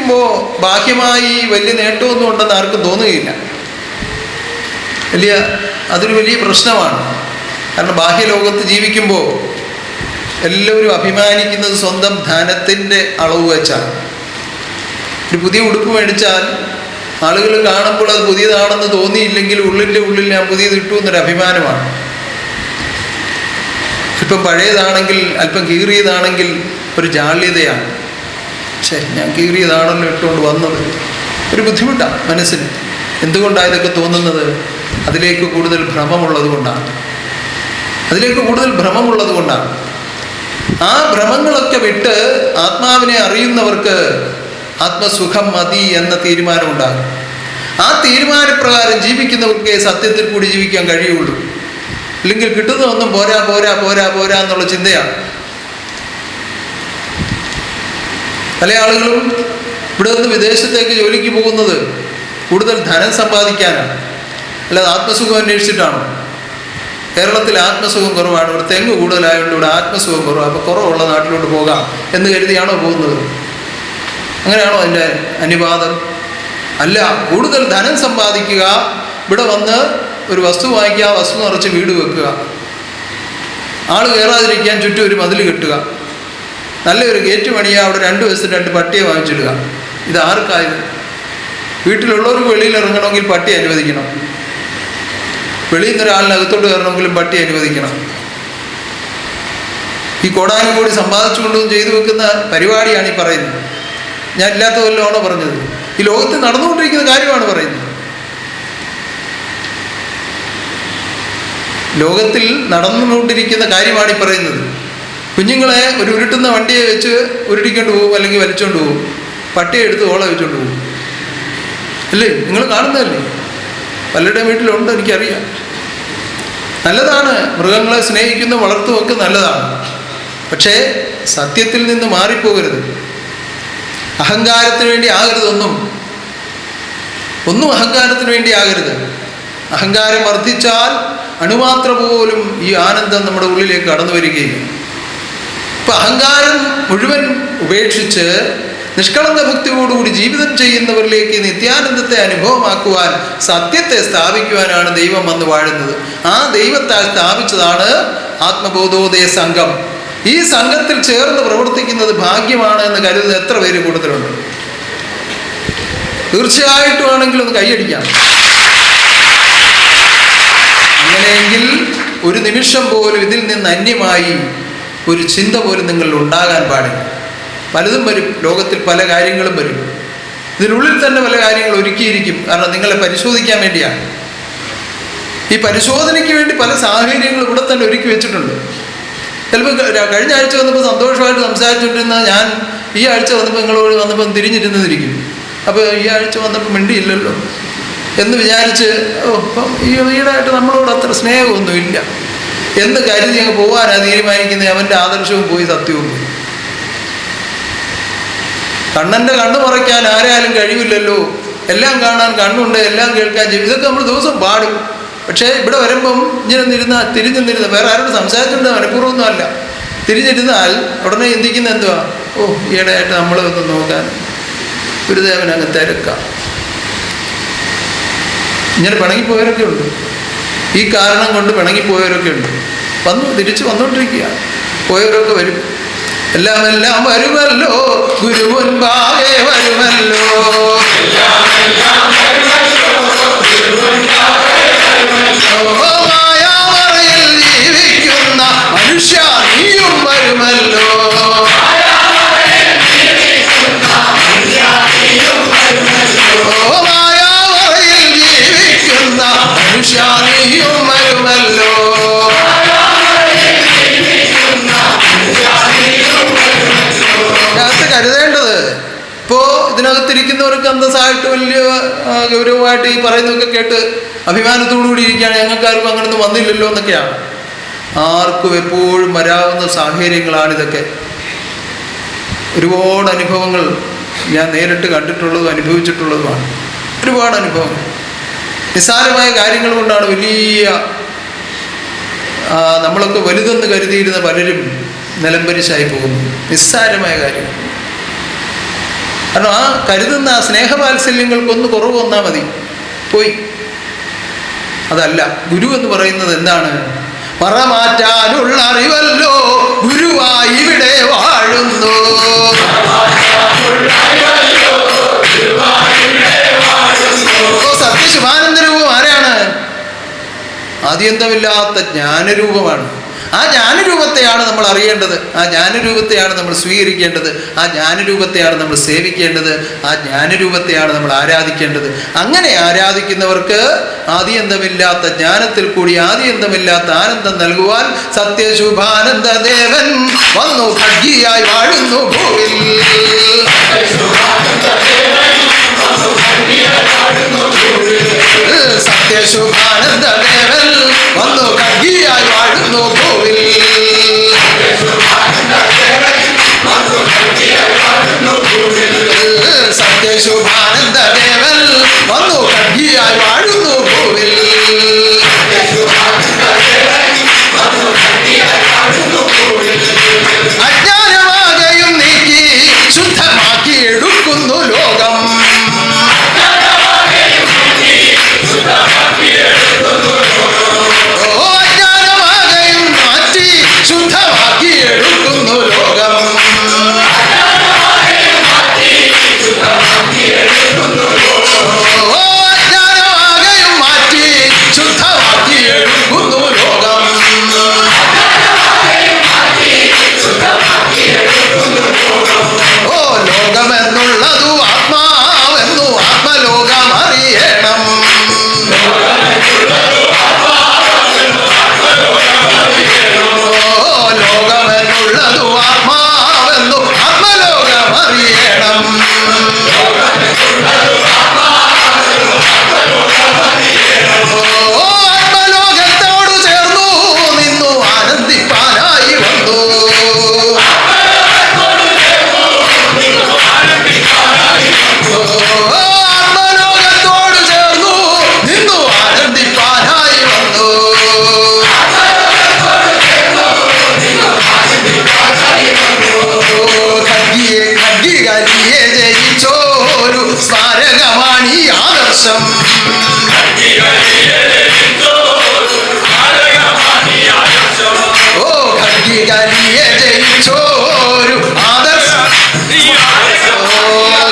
ജീവിക്കുമ്പോൾ ബാഹ്യമായി വലിയ നേട്ടമൊന്നും ഉണ്ടെന്ന് ആർക്കും തോന്നുകയില്ല. അതൊരു വലിയ പ്രശ്നമാണ്. കാരണം ബാഹ്യലോകത്ത് ജീവിക്കുമ്പോൾ എല്ലാവരും അഭിമാനിക്കുന്നത് സ്വന്തം ധനത്തിൻ്റെ അളവ് വെച്ചാണ്. ഒരു പുതിയ ഉടുപ്പ് മേടിച്ചാൽ ആളുകൾ കാണുമ്പോൾ അത് പുതിയതാണെന്ന് തോന്നിയില്ലെങ്കിൽ ഉള്ളിൽ ഞാൻ പുതിയത് ഇട്ടു എന്നൊരു അഭിമാനമാണ്. ഇപ്പം പഴയതാണെങ്കിൽ അല്പം കീറിയതാണെങ്കിൽ ഒരു ജാള്യതയാണ്. ഞാൻ കീറിയതാണല്ലോ ഇട്ടുകൊണ്ട് വന്നത്. ഒരു ബുദ്ധിമുട്ടാണ് മനസ്സിന്. എന്തുകൊണ്ടാണ് ഇതൊക്കെ തോന്നുന്നത്? അതിലേക്ക് കൂടുതൽ ഭ്രമമുള്ളത് കൊണ്ടാണ്. ആ ഭ്രമങ്ങളൊക്കെ വിട്ട് ആത്മാവിനെ അറിയുന്നവർക്ക് ആത്മസുഖം മതി എന്ന തീരുമാനമുണ്ടാകും. ആ തീരുമാനപ്രകാരം ജീവിക്കുന്നവർക്ക് സത്യത്തിൽ കൂടി ജീവിക്കാൻ കഴിയുള്ളൂ. അല്ലെങ്കിൽ കിട്ടുന്നതൊന്നും പോരാ എന്നുള്ള ചിന്തയാണ്. പല ആളുകളും ഇവിടെ നിന്ന് വിദേശത്തേക്ക് ജോലിക്ക് പോകുന്നത് കൂടുതൽ ധനം സമ്പാദിക്കാനാണ്, അല്ലാതെ ആത്മസുഖം അന്വേഷിച്ചിട്ടാണോ? കേരളത്തിൽ ആത്മസുഖം കുറവാണ്, ഇവിടെ തെങ്ങ് കൂടുതലായതുകൊണ്ട് ഇവിടെ ആത്മസുഖം കുറവാണ്, അപ്പോൾ കുറവുള്ള നാട്ടിലോട്ട് പോകാം എന്ന് കരുതിയാണോ പോകുന്നത്? അങ്ങനെയാണോ അതിൻ്റെ അനുവാദം? അല്ല, കൂടുതൽ ധനം സമ്പാദിക്കുക, ഇവിടെ വന്ന് ഒരു വസ്തു വാങ്ങിക്കുക, വസ്തു നിറച്ച് വീട് വെക്കുക, ആൾ കയറാതിരിക്കാൻ ചുറ്റും ഒരു മതിൽ കെട്ടുക, നല്ലൊരു ഗേറ്റ് പണിയുക, അവിടെ 2 ദിവസത്തിന് 2 പട്ടിയെ വാങ്ങിച്ചിടുക. ഇത് ആർക്കായത്? വീട്ടിലുള്ളവർക്ക് വെളിയിൽ ഇറങ്ങണമെങ്കിൽ പട്ടി അനുവദിക്കണം, വെളിയിൽ നിന്ന് ഒരാളിനകത്തോട്ട് കയറണമെങ്കിലും പട്ടി അനുവദിക്കണം. ഈ കോടാനും കൂടി സമ്പാദിച്ചുകൊണ്ടും ചെയ്തു വെക്കുന്ന പരിപാടിയാണ് ഈ പറയുന്നത്. ഞാൻ ഇല്ലാത്ത വല്ലതാണോ പറഞ്ഞത്? ഈ ലോകത്ത് നടന്നുകൊണ്ടിരിക്കുന്ന കാര്യമാണ് പറയുന്നത്. ലോകത്തിൽ നടന്നുകൊണ്ടിരിക്കുന്ന കാര്യമാണ് ഈ പറയുന്നത്. കുഞ്ഞുങ്ങളെ ഒരു ഉരുട്ടുന്ന വണ്ടിയെ വെച്ച് ഉരുട്ടിക്കൊണ്ട് പോകും, അല്ലെങ്കിൽ വലിച്ചുകൊണ്ട് പോകും, പട്ടിയെ എടുത്ത് ഓള വെച്ചുകൊണ്ട് പോകും, അല്ലേ? നിങ്ങൾ കാണുന്നതല്ലേ? പലരുടെയും വീട്ടിലുണ്ട്, എനിക്കറിയാം. നല്ലതാണ്, മൃഗങ്ങളെ സ്നേഹിക്കുന്ന വളർത്തുമൊക്കെ നല്ലതാണ്. പക്ഷേ സത്യത്തിൽ നിന്ന് മാറിപ്പോകരുത്. അഹങ്കാരത്തിന് വേണ്ടി ആകരുത്. ഒന്നും അഹങ്കാരത്തിന് വേണ്ടി ആകരുത്. അഹങ്കാരം വർദ്ധിച്ചാൽ അണുമാത്ര പോലും ഈ ആനന്ദം നമ്മുടെ ഉള്ളിലേക്ക് കടന്നു വരികയില്ല. ഇപ്പം അഹങ്കാരം മുഴുവൻ ഉപേക്ഷിച്ച് നിഷ്കളങ്ക ഭക്തിയോടുകൂടി ജീവിതം ചെയ്യുന്നവരിലേക്ക് നിത്യാനന്ദത്തെ അനുഭവമാക്കുവാൻ, സത്യത്തെ സ്ഥാപിക്കുവാനാണ് ദൈവം വന്ന് വാഴുന്നത്. ആ ദൈവത്താൽ സ്ഥാപിച്ചതാണ് ആത്മബോധോദയ സംഘം. ഈ സംഘത്തിൽ ചേർന്ന് പ്രവർത്തിക്കുന്നത് ഭാഗ്യമാണ് എന്ന് കരുതുന്ന എത്ര പേര് കൂടുതലുണ്ട്? തീർച്ചയായിട്ടും ആണെങ്കിലും ഒന്ന് കൈയടിക്കാം. അങ്ങനെയെങ്കിൽ ഒരു നിമിഷം പോലും ഇതിൽ നിന്ന് അന്യമായി ഒരു ചിന്ത പോലും നിങ്ങളിൽ ഉണ്ടാകാൻ പാടില്ല. പലതും വരും, ലോകത്തിൽ പല കാര്യങ്ങളും വരും. ഇതിനുള്ളിൽ തന്നെ പല കാര്യങ്ങൾ ഒരുക്കിയിരിക്കും. കാരണം നിങ്ങളെ പരിശോധിക്കാൻ വേണ്ടിയാണ്. ഈ പരിശോധനയ്ക്ക് വേണ്ടി പല സാഹചര്യങ്ങളും ഇവിടെ തന്നെ ഒരുക്കി വെച്ചിട്ടുണ്ട്. ചിലപ്പോൾ കഴിഞ്ഞ ആഴ്ച വന്നപ്പോൾ സന്തോഷമായിട്ട് സംസാരിച്ചുകൊണ്ടിരുന്ന ഞാൻ ഈ ആഴ്ച വന്നപ്പോൾ നിങ്ങളോട് വന്നപ്പോൾ തിരിഞ്ഞിരുന്നിരിക്കും. അപ്പോൾ ഈ ആഴ്ച വന്നപ്പോൾ മിണ്ടിയില്ലല്ലോ എന്ന് വിചാരിച്ച് ഇപ്പം ഈടായിട്ട് നമ്മളോട് അത്ര സ്നേഹമൊന്നുമില്ല എന്ന് കരുതി അങ്ങ് പോകാനാണ് തീരുമാനിക്കുന്നത്. അവൻ്റെ ആദർശവും പോയി, സത്യവും പോയി. കണ്ണൻ്റെ കണ്ണ് മറയ്ക്കാൻ ആരായാലും കഴിവില്ലല്ലോ. എല്ലാം കാണാൻ കണ്ണുണ്ട്, എല്ലാം കേൾക്കാൻ ചെയ്യും. ഇതൊക്കെ നമ്മൾ ദിവസം പാടും. പക്ഷേ ഇവിടെ വരുമ്പം തിരിഞ്ഞിരുന്ന വേറെ ആരോട് സംസാരിച്ചിട്ടുണ്ട്, മനഃപൂർവ്വമൊന്നും അല്ല. തിരിഞ്ഞിരുന്നാൽ ഉടനെ ചിന്തിക്കുന്ന എന്തുവാ? ഈയിടെയായിട്ട് നമ്മളൊന്ന് നോക്കാൻ ഗുരുദേവൻ അങ്ങ് തിരക്കാം. ഇങ്ങനെ പിണങ്ങിപ്പോയവരൊക്കെ ഉണ്ട്. ഈ കാരണം കൊണ്ട് പിണങ്ങിപ്പോയവരൊക്കെ ഉണ്ട്. തിരിച്ച് വന്നുകൊണ്ടിരിക്കുക. പോയവരൊക്കെ വരും. എല്ലാം വരുമല്ലോ, ഗുരു മുൻപാകെ വരുമല്ലോ. മായാമറയിൽ ജീവിക്കുന്ന മനുഷ്യ നീയും വരുമല്ലോ. മായാമറയിൽ ജീവിക്കുന്ന മനുഷ്യ നീയും വരുമല്ലോ. കരുതേണ്ടത് ഇപ്പോൾ ഇതിനകത്തിരിക്കുന്നവർക്ക് അന്തസ്സായിട്ട് വലിയ ഗൗരവമായിട്ട് ഈ പറയുന്നതൊക്കെ കേട്ട് അഭിമാനത്തോടുകൂടി ഇരിക്കുകയാണ്. ഞങ്ങൾക്കാർക്കും അങ്ങനൊന്നും വന്നില്ലല്ലോ എന്നൊക്കെയാണ്. ആർക്കും എപ്പോഴും വരാവുന്ന സാഹചര്യങ്ങളാണിതൊക്കെ. ഒരുപാട് അനുഭവങ്ങൾ ഞാൻ നേരിട്ട് കണ്ടിട്ടുള്ളതും അനുഭവിച്ചിട്ടുള്ളതുമാണ്. ഒരുപാട് അനുഭവങ്ങൾ. നിസ്സാരമായ കാര്യങ്ങൾ കൊണ്ടാണ് വലിയ നമ്മളൊക്കെ വലുതെന്ന് കരുതിയിരുന്ന പലരും നിലംപരിശായി പോകുന്നു. നിസ്സാരമായ കാര്യങ്ങൾ. കാരണം ആ കരുതുന്ന ആ സ്നേഹവാത്സല്യങ്ങൾക്കൊന്ന് കുറവ് വന്നാൽ മതി, പോയി. അതല്ല, ഗുരു എന്ന് പറയുന്നത് എന്താണ്? മറമാറ്റാനുള്ള അറിവല്ലോ ഗുരുവായി ഇവിടെ വാഴുന്നു. സത്യശുഭാനന്ദരൂപം ആരാണ്? ആദ്യന്തമില്ലാത്ത ജ്ഞാനരൂപമാണ്. ആ ജ്ഞാനരൂപത്തെയാണ് നമ്മൾ അറിയേണ്ടത്, ആ ജ്ഞാനരൂപത്തെയാണ് നമ്മൾ സ്വീകരിക്കേണ്ടത്, ആ ജ്ഞാനരൂപത്തെയാണ് നമ്മൾ സേവിക്കേണ്ടത്, ആ ജ്ഞാനരൂപത്തെയാണ് നമ്മൾ ആരാധിക്കേണ്ടത്. അങ്ങനെ ആരാധിക്കുന്നവർക്ക് ആദിയന്തമില്ലാത്ത ജ്ഞാനത്തിൽ കൂടി ആദിയന്തമില്ലാത്ത ആനന്ദം നൽകുവാൻ സത്യശുഭാനന്ദ ദേവൻ വന്നു ഖഡ്ഗിയായി വാഴുന്നു ഭൂവിൽ. സത്യശുഭാനന്ദ ദേവൻ വന്നു ഖഡ്ഗിയായി വാഴുന്നു ഭൂവിൽ. സത്യശുഭാനന്ദ ദേവൻ വന്നു ഖഡ്ഗിയായി വാഴുന്നു ഭൂവിൽ. അജ്ഞാനമാകയും നീക്കി ശുദ്ധമാക്കി എടുക്കുന്നു ലോകം. അജ്ഞാനമാകയും മാറ്റി ശുദ്ധമാക്കി എടുക്കുന്നു ലോകം. അജ്ഞാനമാകയും മാറ്റി ശുദ്ധമാക്കി എടുക്കുന്നു ലോകം. ലോകമെന്നുള്ളതു ആത്മാവെന്നു ആത്മലോകം അറിയണം. ലോകമെന്നുള്ളതു ആത്മാവെന്നു ആത്മലോകം അറിയണം. ആത്മലോകത്തോടു ചേർന്നു നിന്നു ആനന്ദിപ്പാനായി വന്നു. ആത്മലോകത്തോടു ചേർന്നു നിന്നു ആനന്ദിപ്പാനായി വന്നു. ഖഡ്ഗിയെ ഖഡ്ഗികലിയെ ജയിച്ചോരു സ്മാരകമാണി ആദർശം. ഖഡ്ഗികലിയെ ജയിച്ചോരു ആദർശം.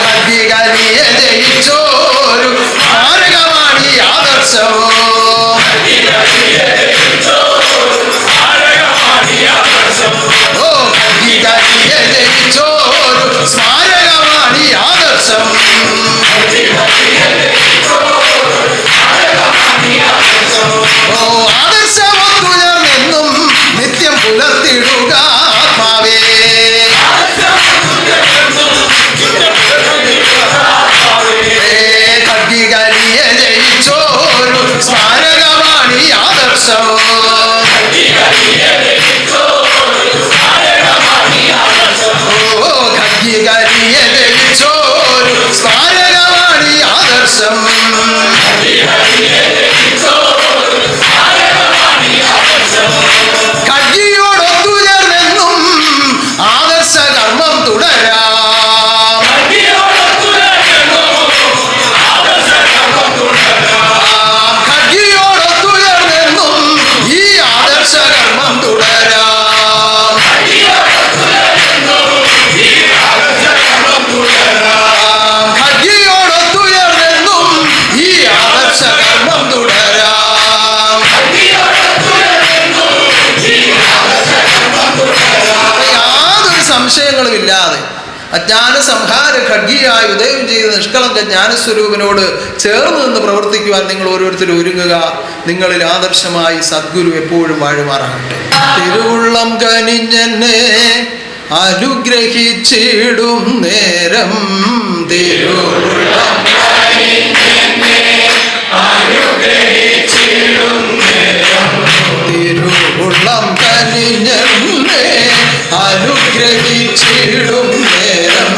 ഖഡ്ഗികലിയെ ജയിച്ചോരു സ്മാരകമാണി ആദർശം. ഖഡ്ഗികലിയെ ജയിച്ചോരു സ്മാരകമാണി ആദർശം. ആദർശമൊത്തുയർന്നെന്നും നിത്യം പുലർത്തിടുക ആത്മാവേ. ഖഡ്ഗികലിയെ ജയിച്ചോരു സ്മാരകമാണി ആദർശം. ഖഡ്ഗികലിയെ ജയിച്ചോരു സ്മാരകമാണി ആദർശം. ഖഡ്ഗിയോടൊത്തുചേർന്നെന്നും ആദർശ കർമ്മം തുടരാം. ഖഡ്ഗിയോടൊത്തുചേർന്നെന്നും ഈ ആദർശ കർമ്മം തുടരാം. ഖഡ്ഗിയോടൊത്തുയർന്നെന്നും ഈ ആദർശ കർമ്മം തുടരാം. യാതൊരു സംശയങ്ങളുമില്ലാതെ അജ്ഞാന സംഹാര ഖഡ്ഗിയായി ഉദയം ചെയ്ത നിഷ്കളങ്ക ജ്ഞാനസ്വരൂപനോട് ചേർന്ന് നിന്ന് പ്രവർത്തിക്കുവാൻ നിങ്ങൾ ഓരോരുത്തരും ഒരുങ്ങുക. നിങ്ങളിൽ ആദർശമായി സദ്ഗുരു എപ്പോഴും വാഴുമാറാകട്ടെ. തിരുവുള്ളം കനിഞ്ഞെന്നെ അനുഗ്രഹിച്ചിടും നേരം തിരുവുള്ളം തിരുവുള്ളം കനിഞ്ഞെന്നെ അനുഗ്രഹിച്ചിടും നേരം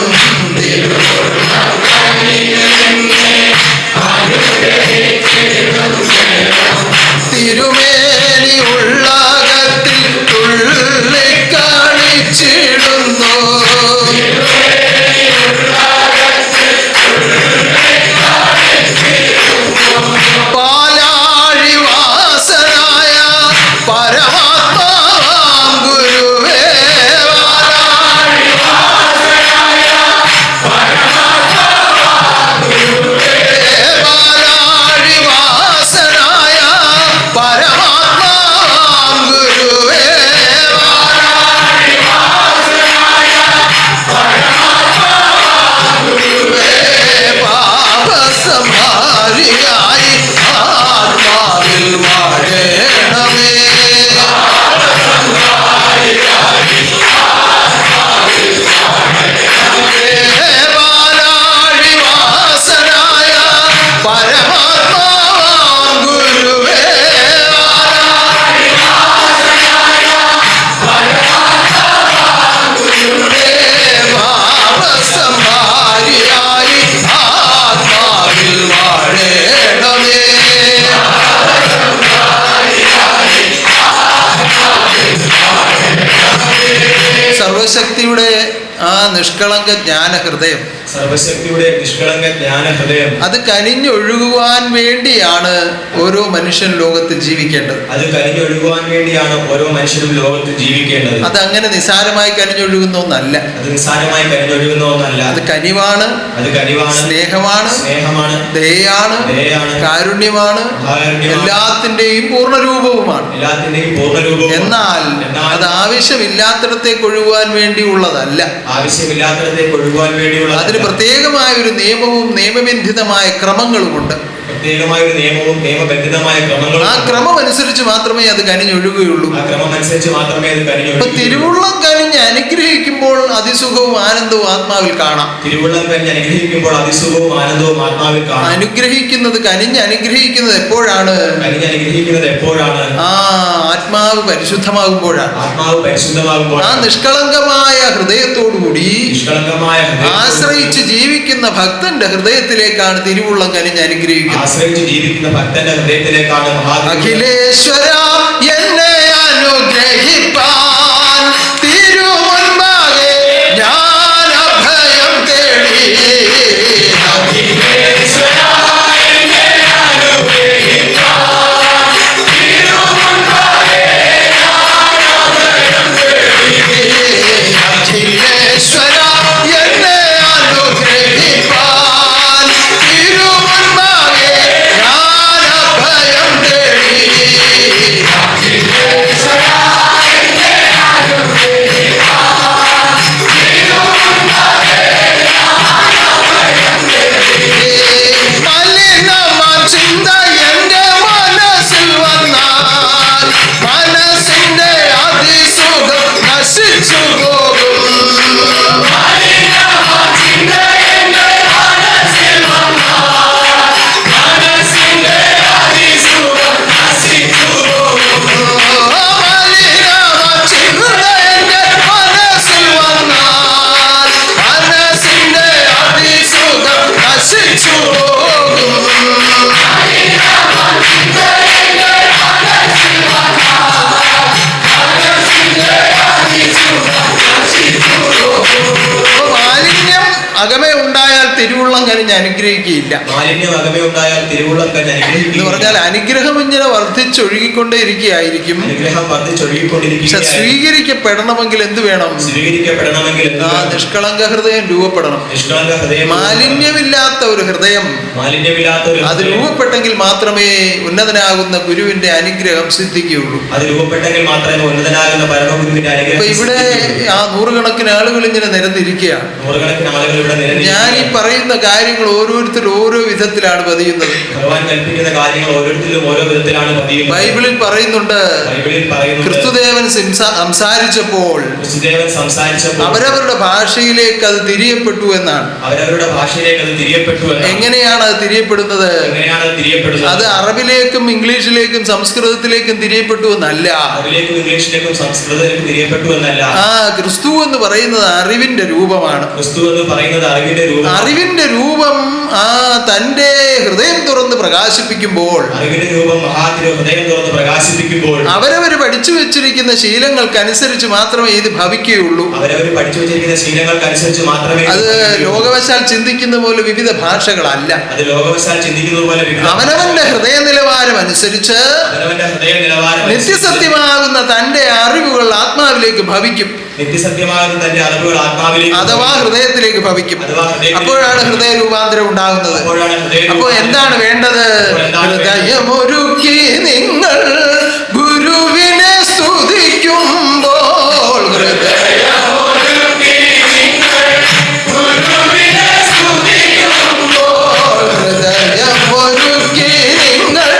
തിരുമേനി ഉള്ളകത്തിൽ തുള്ളിക്കാണിച്ചിടുന്നു. നിഷ്കളങ്ക ജ്ഞാന ഹൃദയം. സർവശക്തിയുടെ നിഷ്കളങ്ക ജ്ഞാന ഹൃദയം അത് കനിഞ്ഞൊഴുകുവാൻ വേണ്ടിയാണ് ഓരോ മനുഷ്യൻ ലോകത്ത് ജീവിക്കേണ്ടത്. അത് കനിഞ്ഞൊഴുകുവാൻ വേണ്ടിയാണ് ഓരോ മനുഷ്യരും ലോകത്ത് ജീവിക്കേണ്ടത്. അത് അങ്ങനെ നിസാരമായി കനിഞ്ഞൊഴുകുന്ന ഒന്നല്ല. അത് നിസാരമായി കനിഞ്ഞൊഴുകുന്ന ഒന്നല്ല. അത് കനിവാണ്, അത് കനിവാണ്, സ്നേഹമാണ്, സ്നേഹമാണ്, ദയയാണ്, ദയയാണ്, കാരുണ്യമാണ്, എല്ലാത്തിന്റെയും പൂർണ്ണരൂപവുമാണ്. എല്ലാത്തിന്റെയും പൂർണ്ണരൂപവും. എന്നാൽ അത് ആവശ്യമില്ലാത്തിടത്തേക്ക് ഒഴുകുവാൻ വേണ്ടിയുള്ളതല്ല. ആവശ്യമില്ലാത്തിടത്തേക്ക് ഒഴുകുവാൻ വേണ്ടിയുള്ള അതിന് പ്രത്യേകമായ ഒരു നിയമവും നിയമബന്ധിതമായ ക്രമങ്ങളുമുണ്ട്. പ്രത്യേകമായ ഒരു നിയമവും നിയമബന്ധിതമായ ക്രമങ്ങളും. ആ ക്രമം അനുസരിച്ച് മാത്രമേ അത് കനിഞ്ഞൊഴുകുകയുള്ളൂ. ആ ക്രമം അനുസരിച്ച് മാത്രമേ അത് അപ്പൊ തിരുവുള്ളം കനിഞ്ഞ് അനുഗ്രഹിക്കുമ്പോൾ അതിസുഖവും ആനന്ദവും ആത്മാവിൽ കാണാം. തിരുവുള്ളം കനിഞ്ഞ് അനുഗ്രഹിക്കുമ്പോൾ അതിസുഖവും ആനന്ദവും ആത്മാവിൽ കാണാം. അനുഗ്രഹിക്കുന്നത് കനിഞ്ഞ് അനുഗ്രഹിക്കുന്നത് എപ്പോഴാണ്? കനിഞ്ഞ് അനുഗ്രഹിക്കുന്നത് എപ്പോഴാണ്? ആ ആത്മാവ് പരിശുദ്ധമാകുമ്പോഴാണ്. ആത്മാവ് പരിശുദ്ധമാകുമ്പോൾ. ആ നിഷ്കളങ്കമായ ഹൃദയത്തോടുകൂടി നിഷ്കളങ്കമായ ആശ്രയിച്ച് ജീവിക്കുന്ന ഭക്തന്റെ ഹൃദയത്തിലേക്കാണ് തിരുവുള്ളം കനിഞ്ഞ് അനുഗ്രഹിക്കുന്നത്. ആശ്രയിച്ച് ജീവിക്കുന്ന ഭക്തന്റെ ഹൃദയത്തിലേക്കാണ് അഖിലേശ്വര എന്നെ അനുഗ്രഹിപ്പാൻ തിരുമുൻപാകെ ഞാൻ അഭയം തേടി. അകമേ ഉണ്ടായാൽ തിരുവുള്ളം കനിഞ്ഞ് അനുഗ്രഹിക്കുകയില്ല. മാലിന്യം അകമേ ഉണ്ടായാൽ തിരുവുള്ളം കനിഞ്ഞ് അനുഗ്രഹിക്കുക എന്ന് പറഞ്ഞാൽ അനുഗ്രഹം ഇങ്ങനെ വർദ്ധിച്ചൊഴുകിക്കൊണ്ടേ ഇരിക്കുകയായിരിക്കും. അനുഗ്രഹം വർദ്ധിച്ചൊഴുകിക്കൊണ്ടിരിക്കുക. പക്ഷെ സ്വീകരിക്കപ്പെടണമെങ്കിൽ എന്ത് വേണം? സ്വീകരിക്കപ്പെടണമെങ്കിൽ ആ നിഷ്കളങ്ക ഹൃദയം രൂപപ്പെടണം. നിഷ്കളങ്ക ഹൃദയം, മാലിന്യമില്ലാത്ത ഒരു ഹൃദയം, മാലിന്യമില്ലാത്ത ഒരു അത് രൂപപ്പെട്ടെങ്കിൽ മാത്രമേ ഉന്നതനാകുന്ന ഗുരുവിന്റെ അനുഗ്രഹം സിദ്ധിക്കുകയുള്ളൂ. അത് രൂപപ്പെട്ടെങ്കിൽ മാത്രമേ ഉന്നതനാകുന്ന പരമഗുരുവിന്റെ അനുഗ്രഹം. ഇപ്പൊ ഇവിടെ ആ നൂറുകണക്കിന് ആളുകൾ ഇങ്ങനെ നിരന്നിരിക്കുകയാണ്. നൂറുകണക്കിന് ആളുകൾ ഇവിടെ നിരന്നിരിക്കുകയാണ്. ഞാൻ ഈ പറയുന്ന കാര്യങ്ങൾ ഓരോരുത്തരും ഓരോ വിധത്തിലാണ് പതിയുന്നത്. ഭഗവാൻ കൽപ്പിക്കുന്ന കാര്യങ്ങൾ ഓരോരുത്തരും ഓരോ വിധത്തിലാണ് പതിയുന്നത്. ബൈബിളിൽ പറയുന്നുണ്ട്, ക്രിസ്തുദേവൻ സംസാരിച്ചപ്പോൾ അവരവരുടെ ഭാഷയിലേക്ക് അത് തിരിയപ്പെട്ടു എന്നാണ്. അവരവരുടെ ഭാഷയിലേക്ക് അത് തിരിയപ്പെട്ടു. എങ്ങനെയാണ് അത് തിരിയപ്പെടുന്നത്? അത് അറബിലേക്കും ഇംഗ്ലീഷിലേക്കും സംസ്കൃതത്തിലേക്കും തിരിയപ്പെട്ടു എന്നല്ല. അറബിലേക്കും ഇംഗ്ലീഷിലേക്കും സംസ്കൃതത്തിലേക്കും തിരിയപ്പെട്ടു എന്നല്ല. ആ ക്രിസ്തു എന്ന് പറയുന്നത് അറിവിന്റെ രൂപമാണ്. ക്രിസ്തു എന്ന് പറയുന്നത് അറിവിന്റെ രൂപം. അറിവിന്റെ രൂപം ആ തന്റെ ഹൃദയം തുറന്ന് പ്രകാശിപ്പിക്കുമ്പോൾ, അറിവിന്റെ രൂപം മഹാതിരു ഹൃദയം തുറന്ന് പ്രകാശിപ്പിക്കുമ്പോൾ അവരവർ പഠിച്ചു വെച്ചിരിക്കുന്ന ശീലങ്ങൾക്കനുസരിച്ച് മാത്രമേ ഇത് ഭവിക്കുകയുള്ളൂ. അവരവർ പഠിച്ചു വെച്ചിരിക്കുന്ന ശീലങ്ങൾക്കനുസരിച്ച് മാത്രമേ. അത് ലോകവശാൽ ചിന്തിക്കുന്ന പോലെ വിവിധ ഭാഷകളല്ല. അത് ലോകവശാൽ ചിന്തിക്കുന്നത് പോലെ അവനവന്റെ ഹൃദയ നിലവാരം അനുസരിച്ച് നിത്യസത്യമാകുന്ന തന്റെ അറിവുകൾ ആത്മാവിലേക്ക് ഭവിക്കും. നിത്യസത്യമാകുന്ന തന്റെ അറിവുകൾ ആത്മാവിലേക്ക് അഥവാ ഹൃദയത്തിലേക്ക് ഭവിക്കും. അപ്പോഴാണ് ഹൃദയ രൂപാന്തരം ഉണ്ടാകുന്നത്. അപ്പോ എന്താണ് വേണ്ടത്? ഹൃദയമൊരുക്കി നിങ്ങൾ ഗുരുവിനെ സ്തുതിക്കുമ്പോൾ, ഹൃദയമൊരുക്കി നിങ്ങൾ ഗുരുവിനെ സ്തുതിക്കുമ്പോൾ, ഹൃദയമൊരുക്കി നിങ്ങൾ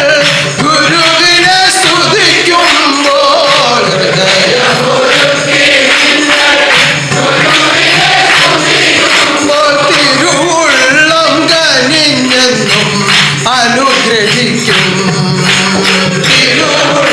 ഗുരുവിനെ സ്തുതിക്കുമ്പോൾ, ഹൃദയമൊരുക്കി തിരുവുള്ളം കനിഞ്ഞെന്നും അനുഗ്രഹിക്കും. തിരുവുള്ളം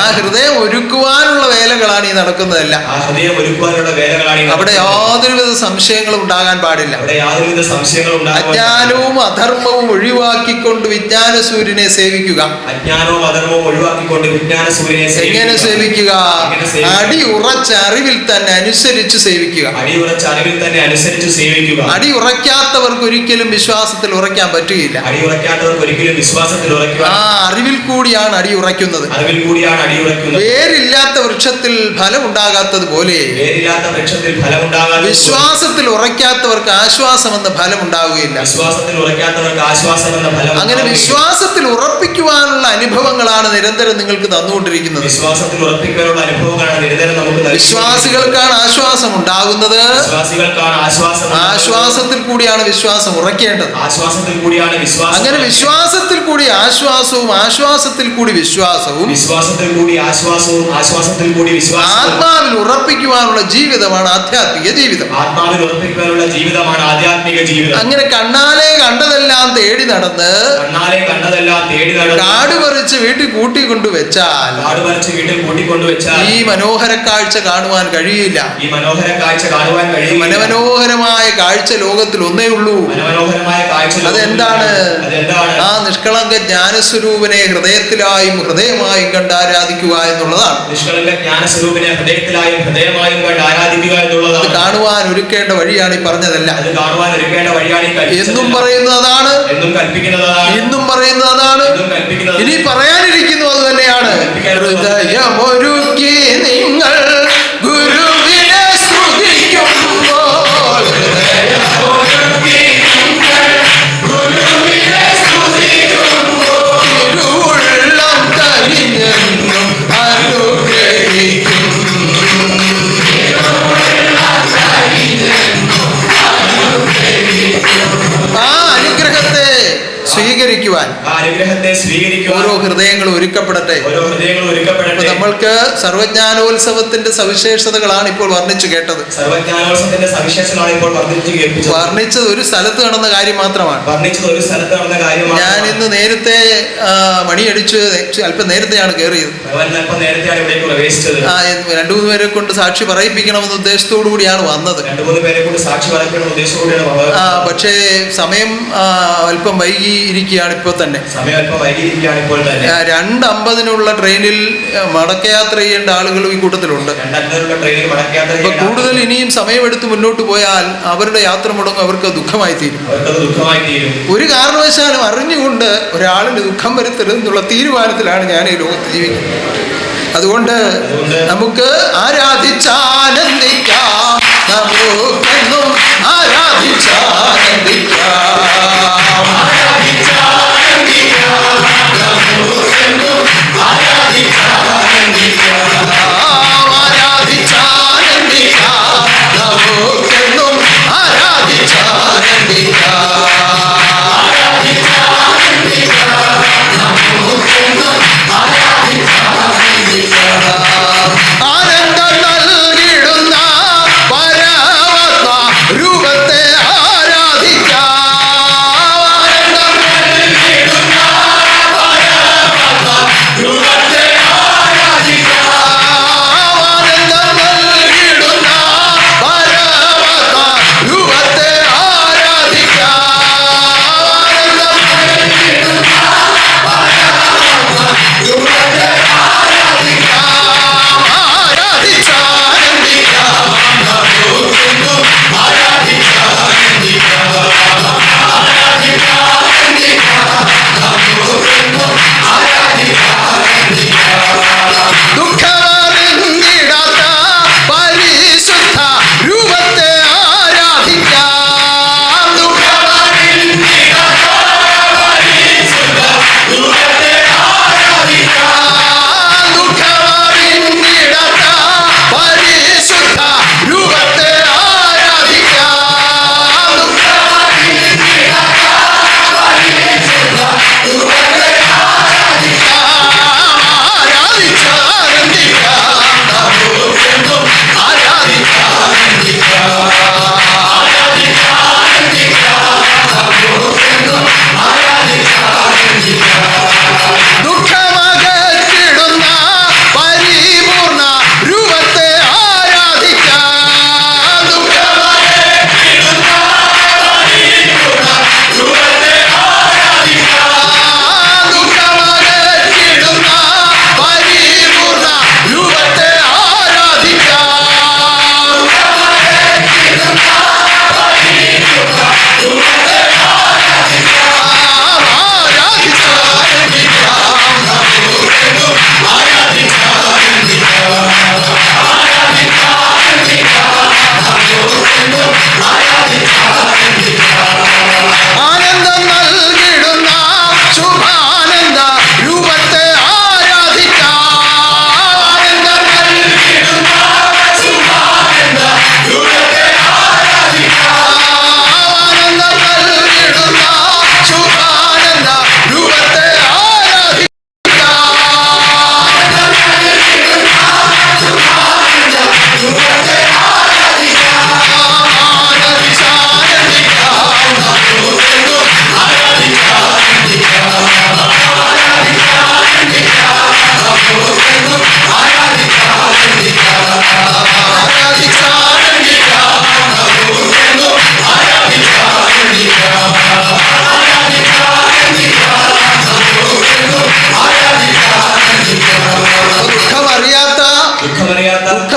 ആ ഹൃദയം ഒരുക്കുവാനുള്ള വേലകളാണ് ഈ നടക്കുന്നതെല്ലാം. ആ ഹൃദയം ഒരുക്കുവാനുള്ള വേലകളാണ് ഈ അവിടെ യാതൊരുവിധ സംശയങ്ങളും ഉണ്ടാകാൻ പാടില്ല. അവിടെ യാതൊരുവിധ സംശയങ്ങളും ഉണ്ടാകാൻ അജ്ഞാനവും അധർമ്മവും ഒഴിവാക്കിക്കൊണ്ട് വിജ്ഞാന സൂര്യനെ സേവിക്കുക. അജ്ഞാനവും അധർമ്മവും ഒഴിവാക്കിക്കൊണ്ട് വിജ്ഞാന സൂര്യനെ എങ്ങനെ സേവിക്കുക? അടിയുറച്ച അറിവിൽ തന്നെ അനുസരിച്ച് സേവിക്കുക. അടിയുറച്ച അറിവിൽ തന്നെ അനുസരിച്ച് സേവിക്കുക. അടിയുറയ്ക്കാത്തവർക്ക് ഒരിക്കലും വിശ്വാസത്തിൽ ഉറയ്ക്കാൻ പറ്റുകയില്ല. അടിയുറയ്ക്കാത്തവർക്ക് ഒരിക്കലും വിശ്വാസത്തിൽ ഉറയ്ക്കുക. ആ അറിവിൽ കൂടിയാണ് അടിയുറയ്ക്കുന്നത്. അറിവിൽ കൂടിയാണ് അടിയുറയ്ക്കുന്നത്. വേരില്ലാത്ത വൃക്ഷത്തിൽ ഫലം ഉണ്ടാകാത്തതുപോലെ വേരില്ലാത്ത വൃക്ഷത്തിൽ ഫലം ഉണ്ടാകാതെ വിശ്വാസത്തിൽ ഉറയ്ക്കാത്തവർക്ക് ആശ്വാസം എന്ന ഫലം ഉണ്ടാവുകയില്ല. വിശ്വാസത്തിൽ ഉറയ്ക്കാത്തവർക്ക് ആശ്വാസം എന്ന ഫലം. അങ്ങനെ വിശ്വാസത്തിൽ ഉറപ്പിക്കുവാനുള്ള അനുഭവങ്ങളാണ് നിരന്തരം നിങ്ങൾക്ക് തന്നുകൊണ്ടിരിക്കുന്നത്. വിശ്വാസത്തിൽ ഉറപ്പിക്കാനുള്ള അനുഭവങ്ങളാണ് നിരന്തരം നമുക്ക് നൽകുന്നത്. വിശ്വാസികൾക്കാണ് ആശ്വാസം ഉണ്ടാകുന്നത്. വിശ്വാസികൾക്കാണ് ആശ്വാസം. ആശ്വാസത്തിൽ കൂടിയാണ് വിശ്വാസം ഉറയ്ക്കേണ്ടത്. ആശ്വാസത്തിൽ കൂടിയാണ് വിശ്വാസം. അങ്ങനെ വിശ്വാസത്തിൽ കൂടി ആശ്വാസവും ആശ്വാസത്തിൽ കൂടി വിശ്വാസവും വിശ്വാസത്തിൽ കൂടി ആശ്വാസവും ആശ്വാസത്തിൽ കൂടി വിശ്വാസവും ആത്മാവിൽ ഉറപ്പിക്കുവാനുള്ള ജീവിതമാണ് ആധ്യാത്മിക ജീവിതം. ആത്മാവിൽ ഉറപ്പിക്കാനുള്ള ജീവിതമാണ് ആധ്യാത്മിക ജീവിതം. അങ്ങനെ കണ്ണാലെ കണ്ടതെല്ലാം തേടി നടന്ന് കണ്ണാലെ കണ്ടതെല്ലാം തേടി നടന്ന് കാട് പറിച്ച് വീട്ടിൽ കൂട്ടിക്കൊണ്ടുവച്ചാൽ കാട് പറിച്ച് വീട്ടിൽ കൂട്ടിക്കൊണ്ടുവച്ചാൽ ഈ മനോഹര കാഴ്ച കാണുവാൻ കഴിയില്ല. ഈ മനോഹര കാഴ്ച കാണുവാൻ കഴിയും. മനോഹരമായ കാഴ്ച ലോകത്തിൽ ഒന്നേ ഉള്ളൂ. മനോഹരമായ കാഴ്ച അതെന്താണ്? അതെന്താണ്? ആ നിഷ്കളങ്ക ജ്ഞാനസ്വരൂപനെ ഹൃദയത്തിലായും ഹൃദയമായും കണ്ട് ആരാധിക്കുക എന്നുള്ളതാണ്. നിഷ്കളങ്ക ജ്ഞാനസ്വരൂപനെ ഹൃദയത്തിലായും ഹൃദയമായും കണ്ട് ആരാധിക്കുക എന്നുള്ളതാണ്. അത് കാണുവാൻ ഒരുക്കേണ്ട വഴിയാണ് ഈ പറഞ്ഞതല്ല. അത് കാണുവാൻ ഒരുക്കേണ്ട വഴിയാണ് ഈ എന്നും പറയുന്നത് അതാണ്, എന്നും കൽപ്പിക്കുന്നതാണ്, ഇന്നും പറയുന്നത് അതാണ്, എന്നും കൽപ്പിക്കുന്നത്. ഇനി പറയാനിരിക്കുന്നു അത് തന്നെയാണ്. ഹൃദയമൊരുക്കി നിങ്ങൾ ഗുരുവിനെ സ്തുതിക്കുമ്പോൾ തിരുവുള്ളം കനിഞ്ഞെന്നും അനുഗ്രഹിക്കും. ആ അനുഗ്രഹത്തെ സ്വീകരിക്കുവാൻ ഓരോ ഹൃദയങ്ങളും ഒരുക്കപ്പെടട്ടെ. ഒരുക്കപ്പെടട്ടെ. നമ്മൾക്ക് സർവജ്ഞാനോത്സവത്തിന്റെ സവിശേഷതകളാണ് ഇപ്പോൾ വർണ്ണിച്ചു കേട്ടത്. സർവജ്ഞാനോത്സവത്തിന്റെ സവിശേഷതകളാണ് ഇപ്പോൾ വർണ്ണിച്ചത് ഒരു സ്ഥലത്ത് നടന്ന കാര്യം മാത്രമാണ്. ഒരു സ്ഥലത്ത് നടന്ന കാര്യമാണ്. ഞാൻ ഇന്ന് നേരത്തെ മണിയടിച്ച് അല്പം നേരത്തെയാണ് കയറിയത്. നേരത്തെയാണ് ഇവിടേക്ക് പ്രവേശിച്ചത്. രണ്ടു മൂന്ന് പേരെ കൊണ്ട് സാക്ഷി പറയിപ്പിക്കണമെന്ന ഉദ്ദേശത്തോടു കൂടിയാണ് വന്നത്. രണ്ടു മൂന്ന് പേരെ കൊണ്ട് സാക്ഷി പറയിപ്പിക്കണമെന്ന ഉദ്ദേശത്തോടുകൂടിയാണ് വന്നത്. പക്ഷേ സമയം അല്പം വൈകി ഇരിക്കുകയാണ് ഇപ്പോൾ തന്നെ. 2:50 ട്രെയിനിൽ മടക്കയാത്ര ചെയ്യേണ്ട ആളുകളും ഈ കൂട്ടത്തിലുണ്ട്. അപ്പൊ കൂടുതൽ ഇനിയും സമയമെടുത്ത് മുന്നോട്ട് പോയാൽ അവരുടെ യാത്ര മുടങ്ങും, അവർക്ക് ദുഃഖമായി തീരും. ഒരു കാരണവശാലും അറിഞ്ഞുകൊണ്ട് ഒരാളിന് ദുഃഖം വരുത്തരുതെന്നുള്ള തീരുമാനത്തിലാണ് ഞാൻ ഈ ലോകത്ത് ജീവിക്കുന്നത്. അതുകൊണ്ട് നമുക്ക് ആരാധിച്ചാനന്ദിക്കാം, നമുക്കെന്നും ആരാധിച്ചാനന്ദിക്കാം. ആനന്ദ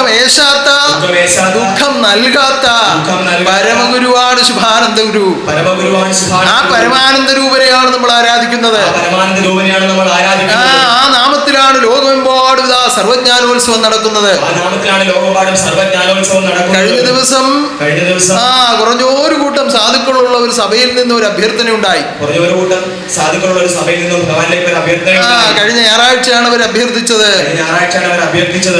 ദുഃഖമേശാത്ത ദുഃഖമേശാത്ത, ദുഃഖം നൽകാത്ത ദുഃഖം നൽകാത്ത പരമഗുരുവാണ് ശുഭാനന്ദ ഗുരു. പരമഗുരുവാണ് ആ പരമാനന്ദ രൂപരെയാണ് നമ്മൾ ആരാധിക്കുന്നത്. പരമാനന്ദ രൂപനെയാണ് നമ്മൾ ആരാധിക്കുന്നത്. ആ നാമത്തിലാണ് ലോകമെമ്പാടും ഇതാ സർവജ്ഞാനോത്സവം നടക്കുന്നത്. ആ നാമത്തിലാണ് ലോകപാഠം സർവജ്ഞാനോത്സവം നടക്കുന്നത്. കഴിഞ്ഞ ദിവസം കുറഞ്ഞ ഒരു കൂട്ടം സാധുക്കളുള്ള ഒരു സഭയിൽ നിന്ന് ഒരു അഭ്യർത്ഥന ഉണ്ടായി. കുറഞ്ഞൊരു കൂട്ടം സാധുക്കളുള്ള ഒരു സഭയിൽ നിന്നും ഭഗവാനിലേക്ക് ഒരു അഭ്യർത്ഥന ഉണ്ടായി. കഴിഞ്ഞ ഞായറാഴ്ചയാണ് അവർ അഭ്യർത്ഥിച്ചത്. ഞായറാഴ്ചയാണ് അവർ അഭ്യർത്ഥിച്ചത്.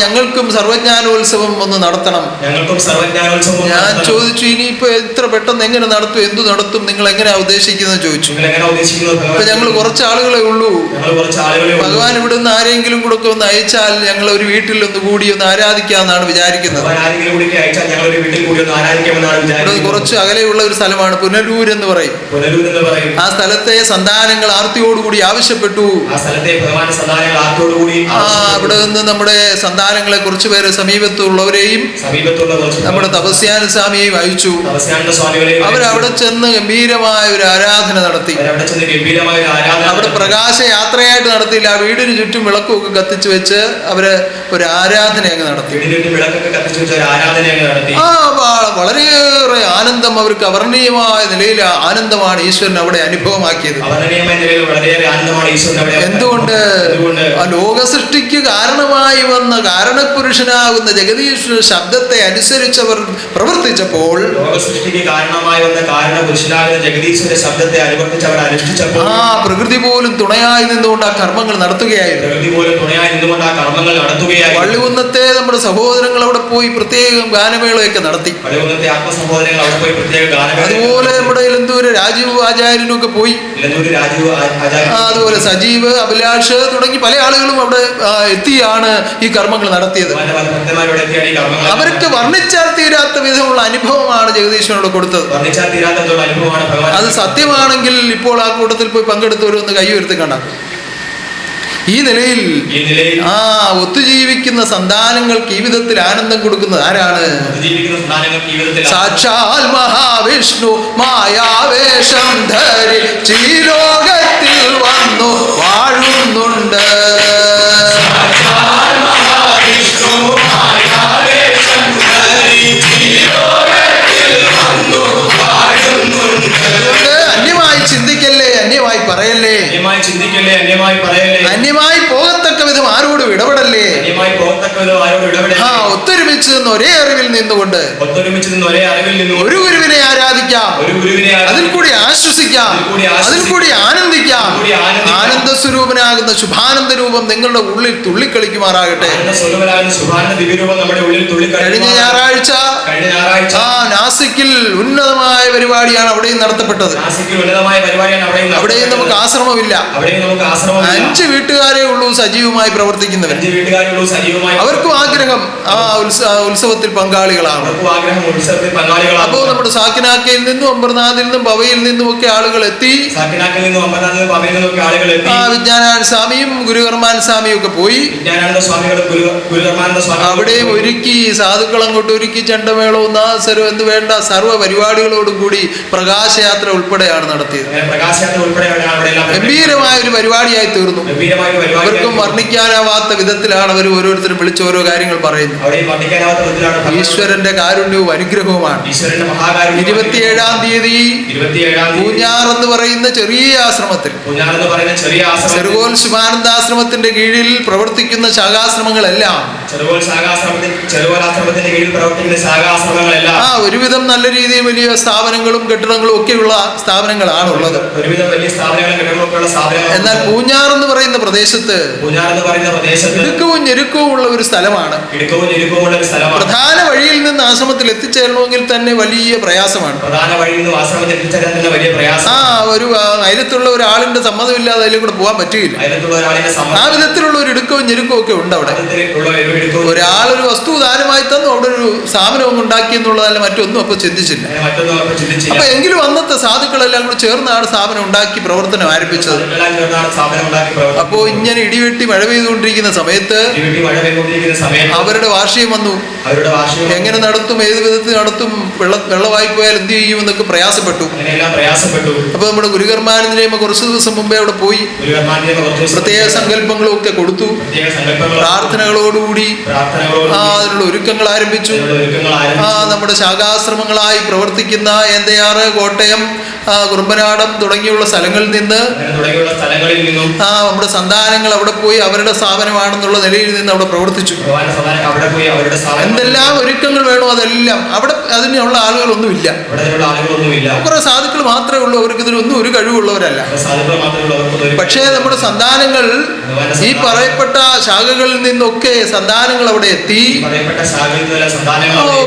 ഞങ്ങൾക്കും സർവജ്ഞാനോത്സവം ഒന്ന് നടത്തണം. ഞങ്ങൾക്കും സർവജ്ഞാനോത്സവം. ഞാൻ ചോദിച്ചു, ഇനിയിപ്പോ എത്ര പെട്ടെന്ന് എങ്ങനെ നടത്തും, എന്തു നടത്തും, നിങ്ങൾ എങ്ങനെയാ ഉദ്ദേശിക്കുന്നത് ചോദിച്ചു. അപ്പൊ ഞങ്ങൾ കുറച്ച് ആളുകളെ ഉള്ളൂ. ഭഗവാൻ ഇവിടുന്ന് ആരെങ്കിലും കൂടെ ഒക്കെ ഒന്ന് അയച്ചാൽ ഞങ്ങൾ ഒരു വീട്ടിൽ ഒന്ന് കൂടി ഒന്ന് ആരാധിക്കാമെന്നാണ് വിചാരിക്കുന്നത്. ഇവിടെ കുറച്ച് അകലെയുള്ള ഒരു സ്ഥലമാണ് പുനലൂർ എന്ന് പറയും. ആ സ്ഥലത്തെ സന്താനങ്ങൾ ആർത്തിയോടുകൂടി ആവശ്യപ്പെട്ടു. അവിടെ നിന്ന് നമ്മുടെ സന്താനങ്ങളെ കുറച്ചു പേര് സമീപത്തുള്ളവരെയും നമ്മുടെ തപസ്യാന സ്വാമിയെയും അയച്ചു. അവരവിടെ ചെന്ന് ഗംഭീരമായ ഒരു ആരാധന നടത്തി. അവിടെ പ്രകാശയാത്രയായിട്ട് നടത്തിയില്ല. ആ വീടിന് ചുറ്റും വിളക്കൊക്കെ കത്തിച്ചു വെച്ച് അവര് ഒരു ആരാധന അങ്ങ് നടത്തി. വളരെയേറെ ആനന്ദം, അവർക്ക് അവർണ്ണീയമായ നിലയിൽ ആനന്ദമാണ് ഈശ്വരൻ അവിടെ അനുഭവമാക്കിയത്. എന്തുകൊണ്ട്? ആ ലോക സൃഷ്ടിക്ക് കാരണമായി വന്ന കാരണപുരുഷനാകുന്ന ജഗദീശ്വര ശബ്ദത്തെ അനുസരിച്ചവർ പ്രവർത്തിച്ചപ്പോൾ ആ പ്രകൃതി പോലും തുണയായി നിന്നുകൊണ്ട് ആ കർമ്മങ്ങൾ നടത്തുകയായിരുന്നു. വള്ളികുന്നത്തെ നമ്മുടെ സഹോദരങ്ങൾ അവിടെ പോയി പ്രത്യേകം ഗാനമേളയൊക്കെ നടത്തി. അതുപോലെ നമ്മുടെ ഇലന്തൂര് രാജീവ് ആചാര്യനും ഒക്കെ പോയി. അതുപോലെ സജീവ്, അഭിലാഷ് തുടങ്ങി പല ആളുകളും അവിടെ എത്തിയാണ് ഈ കർമ്മങ്ങൾ നടത്തിയത്. അവർക്ക് വർണ്ണിച്ചാൽ തീരാത്ത വിധമുള്ള അനുഭവമാണ് ജഗദീശ്വരനോട് കൊടുത്തത്. അത് സത്യമാണെങ്കിൽ ഇപ്പോൾ ആ കൂട്ടത്തിൽ പോയി പങ്കെടുത്തവരൊന്ന് കൈ ഉയർത്തി കണ്ടാൽ ഈ നിലയിൽ ഒത്തുജീവിക്കുന്ന സന്താനങ്ങൾക്ക് ഈ വിധത്തിൽ ആനന്ദം കൊടുക്കുന്നത് ആരാണ്? സാക്ഷാൽ മഹാവിഷ്ണു മായാവേഷം ധരിച്ച് ഈ ലോകത്തിൽ വന്നു വാഴുന്നുണ്ട്. അന്യമായി ചിന്തിക്കല്ലേ, അന്യമായി പറയല്ലേ, അന്യമായി പോകത്തക്ക വിധം ആരോടും ഇടപെടല്ലേ. ഒത്തൊരുമിച്ച് നിന്ന് ഒരേ അറിവിൽ നിന്നുകൊണ്ട് ഒരു ഗുരുവിനെ ആരാധിക്കാം, അതിൽ കൂടി ആശ്വസിക്കാം, അതിൽ കൂടി ആനന്ദിക്കാം. ആനന്ദ സ്വരൂപനാകുന്ന ശുഭാനന്ദ രൂപം നിങ്ങളുടെ ഉള്ളിൽ തുള്ളിക്കളിക്കുമാറാകട്ടെ. കഴിഞ്ഞ ഞായറാഴ്ച നാസിക്കിൽ ഉന്നതമായ പരിപാടിയാണ് അവിടെയും നടത്തപ്പെട്ടത്. അവിടെയും നമുക്ക് ആശ്രമമില്ല. 5 വീട്ടുകാരേ ഉള്ളൂ സജീവമായി പ്രവർത്തിക്കുന്നവർ. അവർക്കും ആഗ്രഹം ആ ഉത്സവത്തിൽ പങ്കാളികളാണ്. അപ്പോ നമ്മുടെ സാക്കിനാക്കയിൽ നിന്നും അമ്പർനാഥിൽ നിന്നും ഭവയിൽ നിന്നും ഒക്കെ ആളുകൾ എത്തി. വിജ്ഞാനാനന്ദ സ്വാമിയും ഗുരുകർമാൻ സ്വാമിയും ഒക്കെ പോയി. അവിടെയും ഒരുക്കി സാധുക്കൾ അങ്ങോട്ട് ഒരുക്കി ചെണ്ടമേളവും നാസരവും എന്ന് വേണ്ട സർവ്വ പരിപാടികളോടും കൂടി പ്രകാശയാത്ര ഉൾപ്പെടെയാണ് നടത്തിയത്. ഗംഭീരമായ ഒരു പരിപാടിയായി തീർന്നു. അവർക്കും വർണ്ണിക്കാനാവാത്ത വിധത്തിലാണ് അവർ ഓരോരുത്തരും വിളിച്ച് ഓരോ കാര്യങ്ങൾ പറയുന്നത്. ഈശ്വരന്റെ കാരുണ്യവും അനുഗ്രഹവുമാണ്. 27-ാം തീയതി പൂഞ്ഞാർ എന്ന് പറയുന്ന ചെറിയ ആശ്രമത്തിൽ, ചെറുകോൽ ശുഭാനന്ദാശ്രമത്തിന്റെ കീഴിൽ പ്രവർത്തിക്കുന്ന ശാഖാശ്രമങ്ങളെല്ലാം ഒരുവിധം നല്ല രീതിയിൽ വലിയ സ്ഥാപനങ്ങളും കെട്ടിടങ്ങളും ഒക്കെയുള്ള സ്ഥാപനങ്ങളാണ് ഉള്ളത്. എന്നാൽ പൂഞ്ഞാർ എന്ന് പറയുന്ന പ്രദേശത്ത് ഇടുക്കവും ഞെരുക്കവും ഉള്ള ഒരു സ്ഥലമാണ്. പ്രധാന വഴിയിൽ നിന്ന് ആശ്രമത്തിൽ എത്തിച്ചേരണമെങ്കിൽ തന്നെ വലിയ പ്രയാസമാണ്. ഒരു അയലത്തുള്ള ഒരാളിന്റെ സമ്മതമില്ലാതെ അതിലും കൂടെ പോകാൻ പറ്റുകയില്ല. ആ വിധത്തിലുള്ള ഒരു ഇടുക്കവും ഞെരുക്കവും ഒക്കെ ഉണ്ട് അവിടെ. ഒരാളൊരു വസ്തു ദാനമായി തന്നു, അവിടെ ഒരു സ്ഥാപനം അങ്ങ് ഉണ്ടാക്കി എന്നുള്ളതല്ല, മറ്റൊന്നും അപ്പോൾ ചിന്തിച്ചില്ല. അങ്ങനെ മറ്റൊന്നും അവർ ചിന്തിച്ചില്ല. അപ്പൊ എങ്കിലും അന്നത്തെ സാധുക്കളെല്ലാം കൂടി ചേർന്നാണ് സ്ഥാപനം ഉണ്ടാക്കി പ്രവർത്തനം ആരംഭിച്ചത്. സാധുക്കളെല്ലാം ചേർന്നാണ് സ്ഥാപനം ഉണ്ടാക്കി പ്രവർത്തിച്ചത്. അപ്പോൾ ഇങ്ങനെ ഇടിവെട്ടി മഴ പെയ്തുകൊണ്ടിരിക്കുന്ന സമയത്ത് ഇടിവെട്ടി മഴ പെയ്തുകൊണ്ടിരിക്കുന്ന സമയത്ത് അവരുടെ വാർഷികം വന്നു. അവരുടെ വാർഷികം എങ്ങനെ നടത്തും, ഏത് വിധത്തിൽ നടത്തും, വെള്ളമായി പോയാൽ എന്ത് ചെയ്യും എന്നൊക്കെ പ്രയാസപ്പെട്ടു. അങ്ങനെയെല്ലാം പ്രയാസപ്പെട്ടു. അപ്പൊ നമ്മുടെ ഗുരുകർമാനന്ദനെയും കുറച്ച് ദിവസം മുമ്പേ അവിടെ പോയി പ്രത്യേക സങ്കല്പങ്ങളും ഒക്കെ കൊടുത്തു. പ്രാർത്ഥനകളോടുകൂടി അതിനുള്ള ഒരുക്കങ്ങൾ ആരംഭിച്ചു. നമ്മുടെ ശാഖാശ്രമങ്ങളായി പ്രവർത്തിക്കുന്ന ഏന്തയാറ്, കോട്ടയം, കുറുമ്പനാടം തുടങ്ങിയുള്ള സ്ഥലങ്ങളിൽ നിന്ന് നമ്മുടെ സന്താനങ്ങൾ അവിടെ പോയി അവരുടെ സ്ഥാപനമാണെന്നുള്ള നിലയിൽ നിന്ന് അവിടെ പ്രവർത്തിച്ചു. എന്തെല്ലാം ഒരുക്കങ്ങൾ വേണോ അതെല്ലാം അവിടെ, അതിനുള്ള ആളുകളൊന്നുമില്ല. കുറെ സാധുക്കൾ മാത്രമേ ഉള്ളൂ, അവർക്ക് ഇതിനൊന്നും ഒരു കഴിവുള്ളവരല്ല. പക്ഷേ നമ്മുടെ സന്താനങ്ങൾ ഈ പറയപ്പെട്ട ശാഖകളിൽ നിന്നൊക്കെ സന്താനങ്ങൾ അവിടെ എത്തി.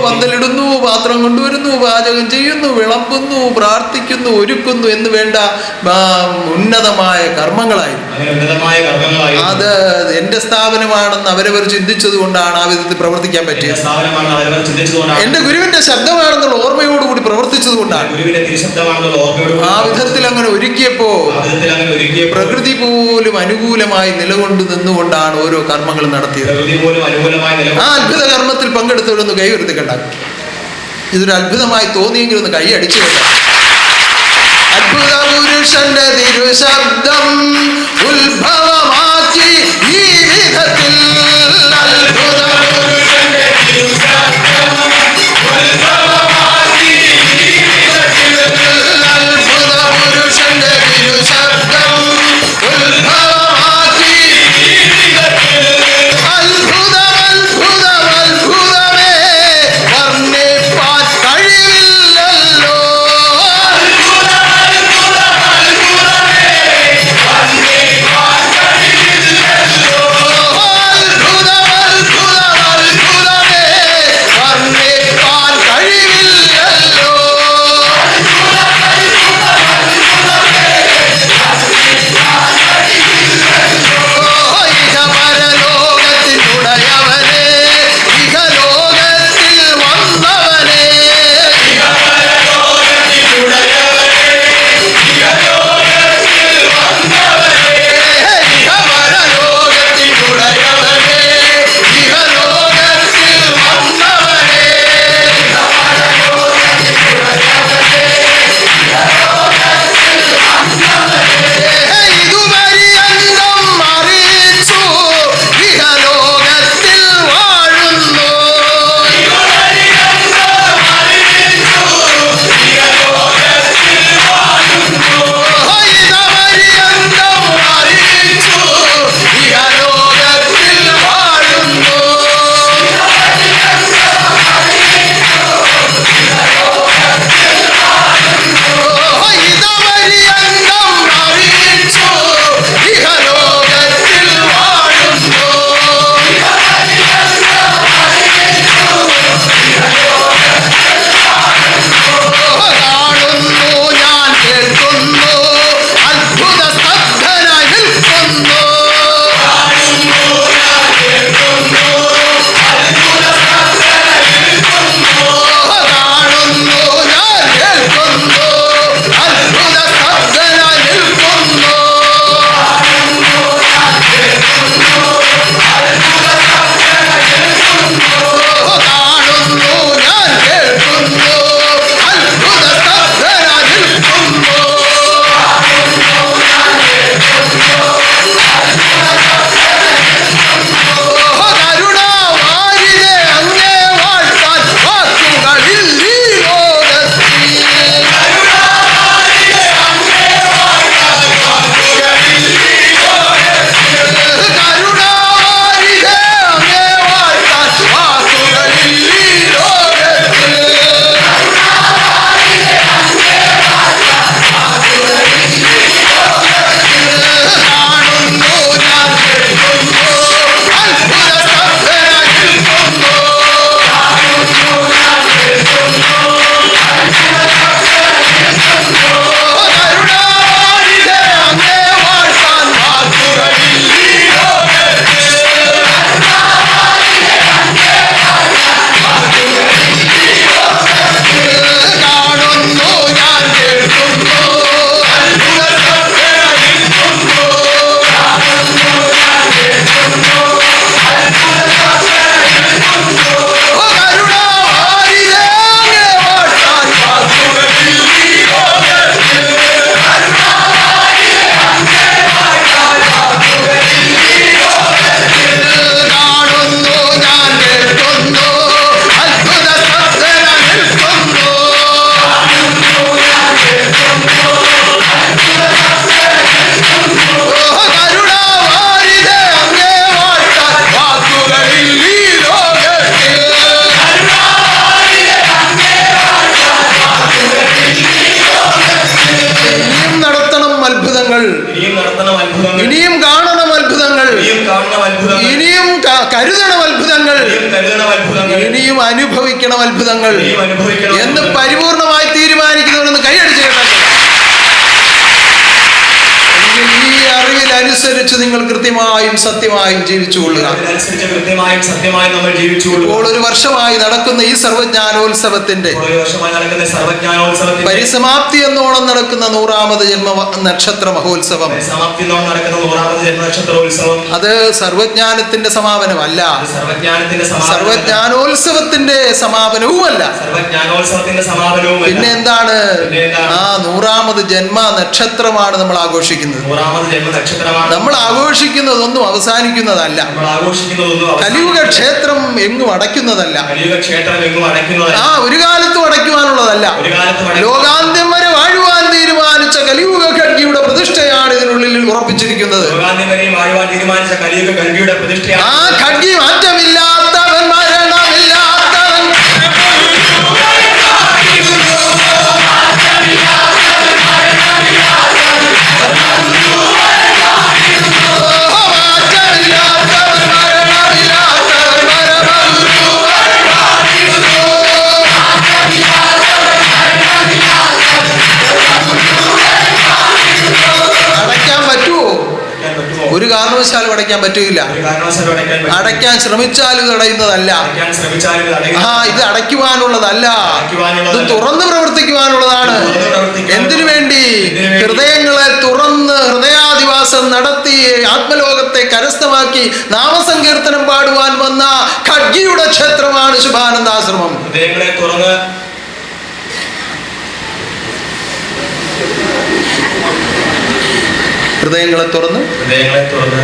പന്തലിടുന്നു, പാത്രം കൊണ്ടുവരുന്നു, പാചകം ചെയ്യുന്നു, വിളമ്പുന്നു, പ്രാർത്ഥിക്കുന്നു, ഒരുക്കുന്നു എന്ന് വേണ്ട ഉന്നതമായ കർമ്മങ്ങളായി. അത് എന്റെ സ്ഥാപനമാണെന്ന് അവരവർ ചിന്തിച്ചത് കൊണ്ടാണ് ആ വിധത്തിൽ പ്രവർത്തിക്കാൻ പറ്റിയത്. എന്റെ ഗുരുവിന്റെ ശബ്ദമാണെന്നുള്ള ഓർമ്മയോടുകൂടി പ്രവർത്തിച്ചത് കൊണ്ടാണ്. ആ വിധത്തിൽ അങ്ങനെ ഒരുക്കിയപ്പോ പ്രകൃതി പോലും അനുകൂലമായി നിലകൊണ്ട് നിന്നുകൊണ്ടാണ് ഓരോ കർമ്മങ്ങളും നടത്തിയത്. ആ അത്ഭുത കർമ്മത്തിൽ പങ്കെടുത്തവരൊന്ന് കൈ ഉയർത്തി കണ്ടാൽ ഇതൊരു അത്ഭുതമായി തോന്നിയെങ്കിൽ ഒന്ന് കൈ അടിച്ചു കേട്ടാൽ. അത്ഭുത പുരുഷന്റെ തിരുശബ്ദം ഉത്ഭവമാക്കി ഈ വിധത്തിൽ. അത്ഭുത പുരുഷന്റെ തിരുശബ്ദം ഉത്ഭവമാക്കി ഈ വിധത്തിൽ. അത്ഭുത പുരുഷന്റെ തിരുശബ്ദം ഉത്ഭവമാക്കി ഈ വിധത്തിൽ. അത്ഭുതം അത്ഭുതം അത്ഭുതമേ വർണ്ണിപ്പാൻ കഴിവില്ലല്ലോ. അത്ഭുതം അത്ഭുതം അനുഭവിക്കണം അത്ഭുതങ്ങൾ ഇനിയും അനുഭവിക്കണം എന്ന് അത്ഭുതങ്ങൾ. പരിപൂർണമായി തീരുമാനിക്കുന്നവരൊന്ന് കൈയടിച്ച് കേട്ടാൽ ഈ അറിവിലനുസരിച്ച് നിങ്ങൾ കൃത്യമായും സത്യമായും ജീവിച്ചുകൊള്ളുക. അതിനനുസരിച്ച് കൃത്യമായും സത്യമായും നമ്മൾ ജീവിച്ചുകൊള്ളുക. ഇപ്പോൾ ഒരു വർഷമായി നടക്കുന്ന ഈ സർവജ്ഞാനോത്സവത്തിന്റെ ഇപ്പോൾ ഒരു വർഷമായി നടക്കുന്ന സർവജ്ഞാനോത്സവത്തിന്റെ പരിസമാപ്തി എന്നോണം നടക്കുന്ന 100ാമത് ജന്മ നക്ഷത്ര മഹോത്സവം, സമാപ്തിയോടെ നടക്കുന്ന 100ാമത് ജന്മനക്ഷത്രോത്സവം, അത് സർവജ്ഞാനത്തിന്റെ സമാപനമല്ല, അത് സർവജ്ഞാനത്തിന്റെ സമാപനമല്ല. സർവജ്ഞാനോത്സവത്തിന്റെ സമാപനവുമല്ല. സർവജ്ഞാനോത്സവത്തിന്റെ സമാപനവുമല്ല. പിന്നെ എന്താണ്? പിന്നെ എന്താണ്? ആ 100ാമത് ജന്മ നക്ഷത്രമാണ് നമ്മൾ ആഘോഷിക്കുന്നത്. 100ാമത് ജന്മനക്ഷത്രമാണ് നമ്മൾ ആഘോഷിക്കുന്നതൊന്നും അവസാനിക്കുന്നതല്ല. നമ്മൾ ആഘോഷിക്കുന്നതൊന്നും കലിയുഗ ക്ഷേത്രം എങ്ങും അടയ്ക്കുന്നതല്ല. കലിയുഗ ക്ഷേത്രം എങ്ങും അടയ്ക്കുന്നതല്ല. ഒരു കാലത്തും അടയ്ക്കുവാനുള്ളതല്ല. ഒരു കാലത്ത് ലോകാന്ത്യം വരെ വാഴുവാൻ തീരുമാനിച്ച കലിയുഗ ഖഡ്ഗിയുടെ പ്രതിഷ്ഠയാണ് ഇതിനുള്ളിൽ ഉറപ്പിച്ചിരിക്കുന്നത്. ലോകാന്ത്യം വരെയും വാഴുവാൻ തീരുമാനിച്ച കലിയുഗ ഖഡ്ഗിയുടെ പ്രതിഷ്ഠയാണ്. ആ ഖഡ്ഗി മാറ്റമില്ലാത്തവൻ, മരണമില്ലാത്തവൻ, അടയ്ക്കാൻ പറ്റുമോ? ഒരു കാരണവശാലും അടയ്ക്കാൻ പറ്റുകയില്ല. ഒരു കാരണവശാലും അടയ്ക്കാൻ പറ്റില്ല. അടയ്ക്കാൻ ശ്രമിച്ചാലും ഇത് അടയുന്നതല്ല. അടയ്ക്കാൻ ശ്രമിച്ചാലും ഇത് അടയുന്നില്ല. ഇത് അടയ്ക്കുവാനുള്ളതല്ല, ഇത് അടയ്ക്കുവാനുള്ളതല്ല. തുറന്ന് പ്രവർത്തിക്കുവാനുള്ളതാണ്. തുറന്ന് പ്രവർത്തിക്കാൻ. എന്തിനു വേണ്ടി? എന്തിനു വേണ്ടി? ഹൃദയങ്ങളെ തുറന്ന് ഹൃദയാധിവാസം നടത്തി ആത്മലോകത്തെ കരസ്ഥമാക്കി നാമസങ്കീർത്തനം പാടുവാൻ വന്ന ഖഡ്ഗിയുടെ ക്ഷേത്രമാണ് ശുഭാനന്ദാശ്രമം. ഹൃദയങ്ങളെ തുറന്ന് ഹൃദയങ്ങളെ തുറന്ന്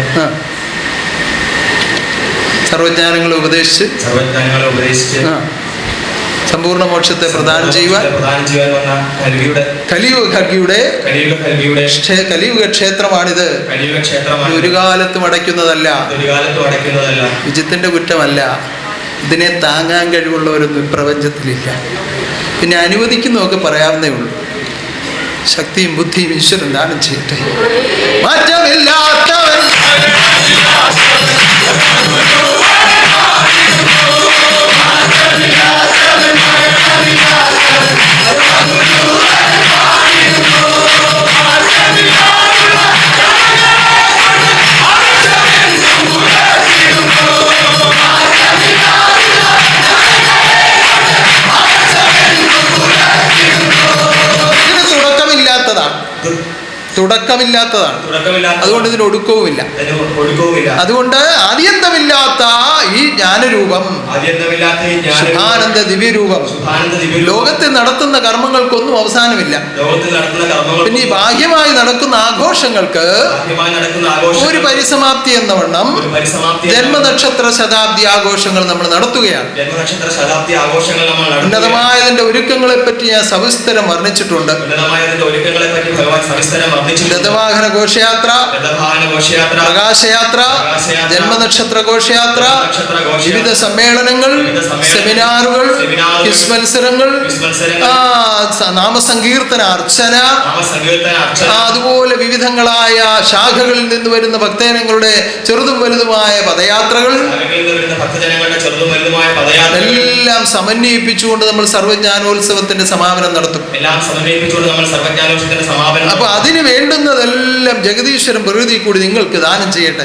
സർവജ്ഞാനങ്ങളെ ഉപദേശിച്ച് സർവജ്ഞാനങ്ങളെ ഉപദേശിച്ച് സമ്പൂർണ്ണ മോക്ഷത്തെ പ്രദാനം ചെയ്യുവാൻ വന്ന കലിയുഗ ഖഡ്ഗിയുടെ കലിയുഗ ക്ഷേത്രമാണിത്. കലിയുഗ ക്ഷേത്രമാണ്. ഒരു കാലത്തും അടയ്ക്കുന്നതല്ല. ഒരു കാലത്തും അടയ്ക്കുന്നതല്ല. വിജിത്തിന്റെ കുറ്റമല്ല. ഇതിനെ താങ്ങാൻ കഴിവുള്ളവരൊന്നും പ്രപഞ്ചത്തിലില്ല. പിന്നെ അനുവദിക്കുന്നതൊക്കെ പറയാവുന്നേ ഉള്ളൂ. ശക്തിയും ബുദ്ധിയും ഈശ്വരൻ ദാനം ചെയ്യട്ടെ. മാറ്റമില്ലാത്തവൻ, തുടക്കമില്ലാത്തതാണ്. അതുകൊണ്ട് ഇതിന് ഒടുക്കവുമില്ല. അതുകൊണ്ട് ആദ്യന്തമില്ലാത്ത ഈ ജ്ഞാനരൂപം, ശുഭാനന്ദ ദിവ്യരൂപം, ലോകത്തിൽ നടത്തുന്ന കർമ്മങ്ങൾക്കൊന്നും അവസാനമില്ല. പിന്നെ ഈ ബാഹ്യമായി നടക്കുന്ന ആഘോഷങ്ങൾക്ക് ഒരു പരിസമാപ്തി എന്നവണ്ണം ജന്മനക്ഷത്ര ശതാബ്ദി ആഘോഷങ്ങൾ നമ്മൾ നടത്തുകയാണ്. ഉന്നതമായതിന്റെ ഒരുക്കങ്ങളെ പറ്റി ഞാൻ സവിസ്തരം വർണ്ണിച്ചിട്ടുണ്ട്. രഥവാഹന ഘോഷയാത്ര, പ്രകാശയാത്ര, ജന്മനക്ഷത്ര ഘോഷയാത്ര, വിവിധ സമ്മേളനങ്ങൾ, സെമിനാറുകൾ, ക്വിസ് മത്സരങ്ങൾ, നാമസങ്കീർത്തന അർച്ചന, അതുപോലെ വിവിധങ്ങളായ ശാഖകളിൽ നിന്ന് വരുന്ന ഭക്തജനങ്ങളുടെ ചെറുതും വലുതുമായ പദയാത്രകൾ എല്ലാം സമന്വയിപ്പിച്ചുകൊണ്ട് നമ്മൾ സർവജ്ഞാനോത്സവത്തിന്റെ സമാപനം നടത്തും. അപ്പൊ അതിന് വേണ്ടുന്നതെല്ലാം ജഗദീശ്വരൻ പ്രകൃതി കൂടി നിങ്ങൾക്ക് ദാനം ചെയ്യട്ടെ.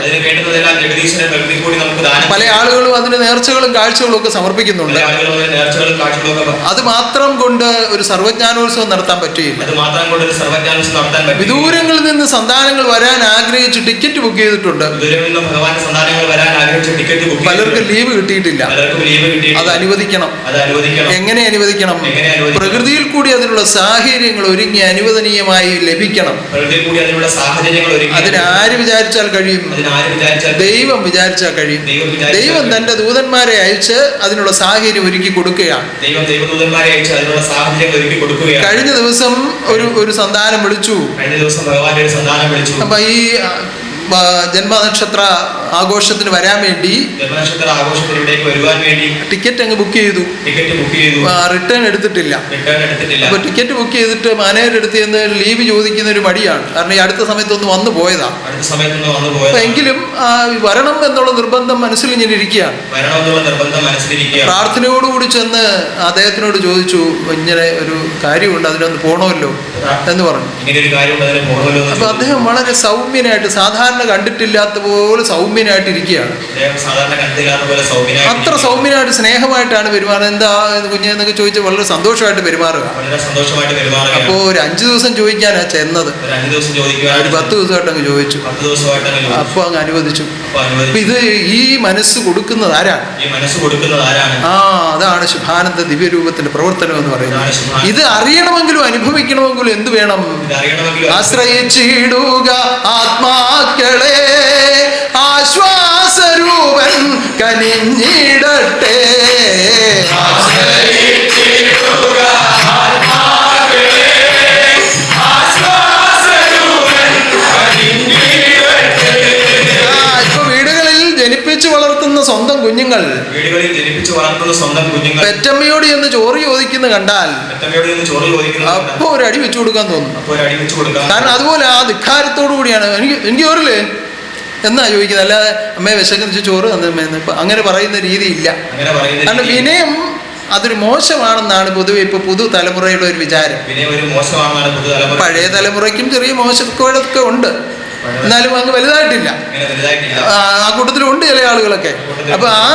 പല ആളുകളും അതിന് നേർച്ചകളും കാഴ്ചകളും ഒക്കെ സമർപ്പിക്കുന്നുണ്ട്. അത് മാത്രം കൊണ്ട് ഒരു സർവജ്ഞാനോത്സവം നടത്താൻ പറ്റുകയില്ല. വിദൂരങ്ങളിൽ നിന്ന് സന്താനങ്ങൾ വരാൻ ആഗ്രഹിച്ച് ടിക്കറ്റ് ബുക്ക് ചെയ്തിട്ടുണ്ട്. പലർക്കും ലീവ് കിട്ടിയിട്ടില്ല. അത് അനുവദിക്കണം. എങ്ങനെ അനുവദിക്കണം? പ്രകൃതിയിൽ കൂടി അതിനുള്ള സാഹചര്യങ്ങൾ ഒരുങ്ങി അനുവദനീയമായി ലഭിക്കണം. അതിനാര് വിചാരിച്ചാൽ കഴിയും? ദൈവം വിചാരിച്ചാൽ കഴിയും. ദൈവം തന്റെ ദൂതന്മാരെ അയച്ച് അതിനുള്ള സാഹചര്യം ഒരുക്കി കൊടുക്കുകയാണ്. കഴിഞ്ഞ ദിവസം ഒരു സന്താനം വിളിച്ചു. അപ്പൊ ഈ ജന്മനക്ഷത്ര ആഘോഷത്തിന് വരാൻ വേണ്ടി ജന്മനക്ഷത്ര ആഘോഷത്തിന് ഇവിടേക്ക് വരുവാൻ വേണ്ടി ടിക്കറ്റ് അങ്ങ് ബുക്ക് ചെയ്തു. റിട്ടേൺ എടുത്തിട്ടില്ല. അപ്പൊ ടിക്കറ്റ് ബുക്ക് ചെയ്തിട്ട് മാനേജർ എടുത്ത് ചെന്ന് ലീവ് ചോദിക്കുന്ന ഒരു മടിയാണ്. കാരണം ഈ അടുത്ത സമയത്തൊന്ന് വന്നു പോയതാ. അപ്പൊ എങ്കിലും വരണം എന്നുള്ള നിർബന്ധം മനസ്സിൽ ഇങ്ങനെ ഇരിക്കുകയാണ്. പ്രാർത്ഥനയോടുകൂടി ചെന്ന് അദ്ദേഹത്തിനോട് ചോദിച്ചു, ഇങ്ങനെ ഒരു കാര്യമുണ്ട്, അതിനൊന്ന് പോകണമല്ലോ എന്ന് പറഞ്ഞു. അപ്പൊ അദ്ദേഹം വളരെ സൗമ്യനായിട്ട്, സാധാരണ കണ്ടിട്ടില്ലാത്ത പോലെ സൗമ്യനായിട്ട് ഇരിക്കുകയാണ്. അത്ര സൗമ്യനായിട്ട് സ്നേഹമായിട്ടാണ് പെരുമാറുന്നത്. എന്താ കുഞ്ഞെന്നൊക്കെ ചോദിച്ചാൽ വളരെ സന്തോഷമായിട്ട് പെരുമാറുക. അപ്പോ ഒരു 5 ദിവസം ചോദിക്കാനാ ചെന്നത്. ഒരു 10 ദിവസമായിട്ട് അങ്ങ് ചോദിച്ചു. അപ്പൊ അങ്ങ് അനുവദിച്ചു. ഇത് ഈ മനസ്സ് കൊടുക്കുന്നത് ആരാണ്? അതാണ് ശുഭാനന്ദ ദിവ്യരൂപത്തിന്റെ പ്രവർത്തനം എന്ന് പറയുന്നത്. ഇത് അറിയണമെങ്കിലും അനുഭവിക്കണമെങ്കിലും എന്ത് വേണം? ആശ്രയിച്ചിടുക ആത്മാക്കളെ, ആശ്വാസരൂപൻ കനിഞ്ഞിടട്ടെ. ജനിപ്പിച്ചു വളർത്തുന്ന സ്വന്തം കുഞ്ഞുങ്ങൾ പെറ്റമ്മയോട് എന്ന് ചോറ് ചോദിക്കുന്ന കണ്ടാൽ അപ്പൊ ഒരു അടി വെച്ചു കൊടുക്കാൻ തോന്നും. കാരണം അതുപോലെ ആ ധിക്കാരത്തോടു കൂടിയാണ് എനിക്ക് ചോറില്ലേ എന്നാ ചോദിക്കുന്നത്. അല്ലാതെ അമ്മയെ വിശക്കുന്ന ചോറ് അങ്ങനെ പറയുന്ന രീതിയില്ല. കാരണം വിനയം അതൊരു മോശമാണെന്നാണ് പൊതുവെ ഇപ്പൊ പുതുതലമുറയുടെ ഒരു വിചാരം. പഴയ തലമുറയ്ക്കും ചെറിയ മോശക്കേടൊക്കെ ഉണ്ട്, എന്നാലും അങ്ങ് വലുതായിട്ടില്ല. ആ കൂട്ടത്തിലുണ്ട് ചില ആളുകളൊക്കെ. അപ്പൊ ആ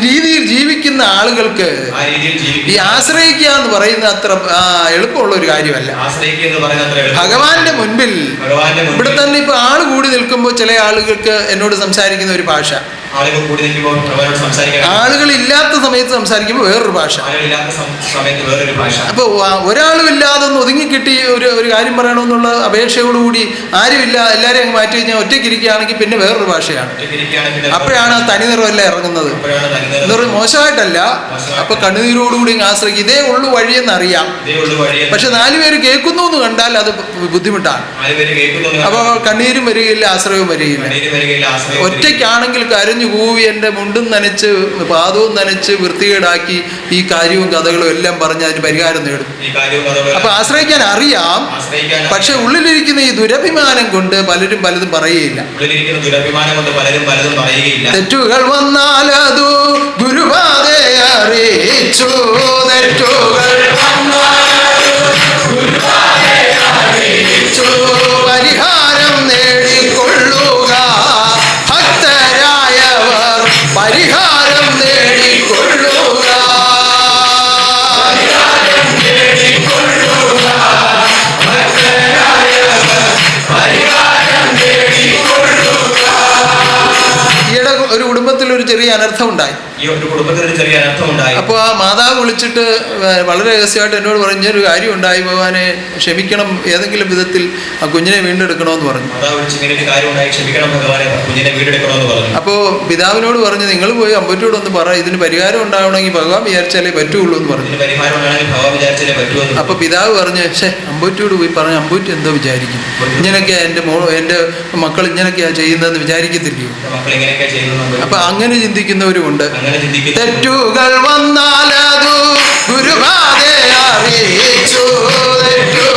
രീതിയിൽ ജീവിക്കുന്ന ആളുകൾക്ക് ഈ ആശ്രയിക്കുക എന്ന് പറയുന്ന അത്ര എളുപ്പമുള്ള ഒരു കാര്യമല്ല. ഭഗവാന്റെ മുൻപിൽ ഇവിടെ തന്നെ ഇപ്പൊ ആള് കൂടി നിൽക്കുമ്പോൾ ചില ആളുകൾക്ക് എന്നോട് സംസാരിക്കുന്ന ഒരു ഭാഷ, ആളുകൾ ഇല്ലാത്ത സമയത്ത് സംസാരിക്കുമ്പോൾ വേറൊരു ഭാഷ. അപ്പൊ ഒരാളും ഇല്ലാതെ ഒന്ന് ഒതുങ്ങിക്കിട്ടി ഒരു കാര്യം പറയണമെന്നുള്ള അപേക്ഷയോടുകൂടി ആരുമില്ല എല്ലാവരും അങ്ങ് മാറ്റി കഴിഞ്ഞാൽ ഒറ്റയ്ക്ക് ഇരിക്കുകയാണെങ്കിൽ പിന്നെ വേറൊരു ഭാഷയാണ്. അപ്പോഴാണ് ആ തനിനിറമെല്ലാം ഇറങ്ങുന്നത്. എന്ന് മോശമായിട്ടല്ല. അപ്പൊ കണ്ണുനീരോടുകൂടി ആശ്രയിക്കും. ഇതേ ഉള്ളു വഴിയെന്നറിയാം, പക്ഷെ 4 പേര് കേൾക്കുന്നു എന്ന് കണ്ടാൽ അത് ബുദ്ധിമുട്ടാണ്. അപ്പൊ കണ്ണീരും വരികയില്ല, ആശ്രയവും വരികയില്ല. ഒറ്റയ്ക്കാണെങ്കിൽ കരഞ്ഞു കൂവി എൻ്റെ മുണ്ടും നനച്ച് പാദവും നനച്ച് വൃത്തികേടാക്കി ഈ കാര്യവും കഥകളും എല്ലാം പറഞ്ഞ് അതിന് പരിഹാരം നേടും. അപ്പൊ ആശ്രയിക്കാൻ അറിയാം, പക്ഷെ ഉള്ളിലിരിക്കുന്ന ഈ ദുരഭിമാനം കൊണ്ട് പലരും പലതും പറയുകയില്ല. തെറ്റുകൾ വന്നാൽ അതു ഗുരുപാദേ അറിയിച്ചു, തെറ്റുകൾ പരിഹാരം നേടിക്കൊള്ളുക, ഭക്തരായവർ പരിഹാരം നേടിക്കൊള്ളുക. ഈയിടെ ഒരു കുടുംബത്തിൽ ഒരു ചെറിയ അനർത്ഥം ഉണ്ടായി. അപ്പൊ ആ മാതാവ് വിളിച്ചിട്ട് വളരെ രഹസ്യമായിട്ട് എന്നോട് പറഞ്ഞ ഒരു കാര്യം ഉണ്ടായി, ഭഗവാനെ ക്ഷമിക്കണം, ഏതെങ്കിലും വിധത്തിൽ ആ കുഞ്ഞിനെ വീണ്ടെടുക്കണമെന്ന് പറഞ്ഞു. അപ്പോ പിതാവിനോട് പറഞ്ഞു, നിങ്ങൾ പോയി അമ്പറ്റോട് ഒന്ന് പറ, ഇതിന് പരിഹാരം ഉണ്ടാവണമെങ്കിൽ ഭഗവാൻ വിചാരിച്ചാലേ പറ്റുള്ളൂ എന്ന് പറഞ്ഞു. അപ്പൊ പിതാവ് പറഞ്ഞു, അമ്പറ്റോട് പോയി പറഞ്ഞു, അമ്പൂറ്റി എന്തോ വിചാരിക്കും, ഇങ്ങനെയൊക്കെയാ എൻ്റെ മക്കൾ ഇങ്ങനെയൊക്കെയാ ചെയ്യുന്നതെന്ന് വിചാരിക്കത്തില്ലയോ? അപ്പൊ അങ്ങനെ ചിന്തിക്കുന്നവരുമുണ്ട്. തെറ്റുകൾ വന്നാലതു ഗുരുപാദേ അറിയിച്ചു, തെറ്റുകൾ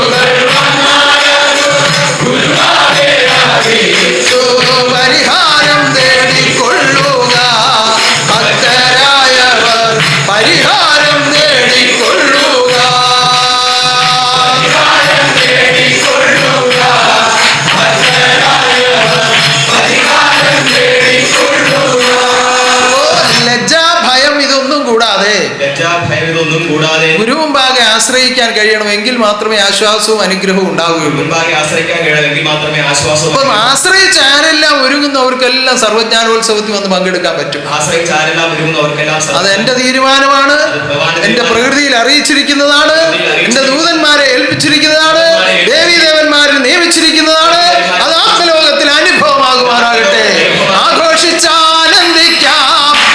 പരിഹാരം നേടിക്കൊള്ളുക, ഭക്തരായവർ പരിഹാരം നേടിക്കൊള്ളുക. ഗുരു മുമ്പാകെ ആശ്രയിക്കാൻ കഴിയണമെങ്കിൽ മാത്രമേ ആശ്വാസവും അനുഗ്രഹവും ഉണ്ടാവുകയുള്ളൂ. അപ്പം ആശ്രയിച്ച് ആരെല്ലാം ഒരുങ്ങുന്നവർക്കെല്ലാം സർവ്വജ്ഞാനോത്സവത്തിൽ വന്ന് പങ്കെടുക്കാൻ പറ്റും. അത് എന്റെ തീരുമാനമാണ്, എന്റെ പ്രകൃതിയിൽ അറിയിച്ചിരിക്കുന്നതാണ്, എന്റെ ദൂതന്മാരെ ഏൽപ്പിച്ചിരിക്കുന്നതാണ്, ദേവീദേവന്മാരെ നിയമിച്ചിരിക്കുന്നതാണ്. അത് ആത്മലോകത്തിൽ അനുഭവമാകുമാറാകട്ടെ. ആഘോഷിച്ചാനന്ദിക്കാം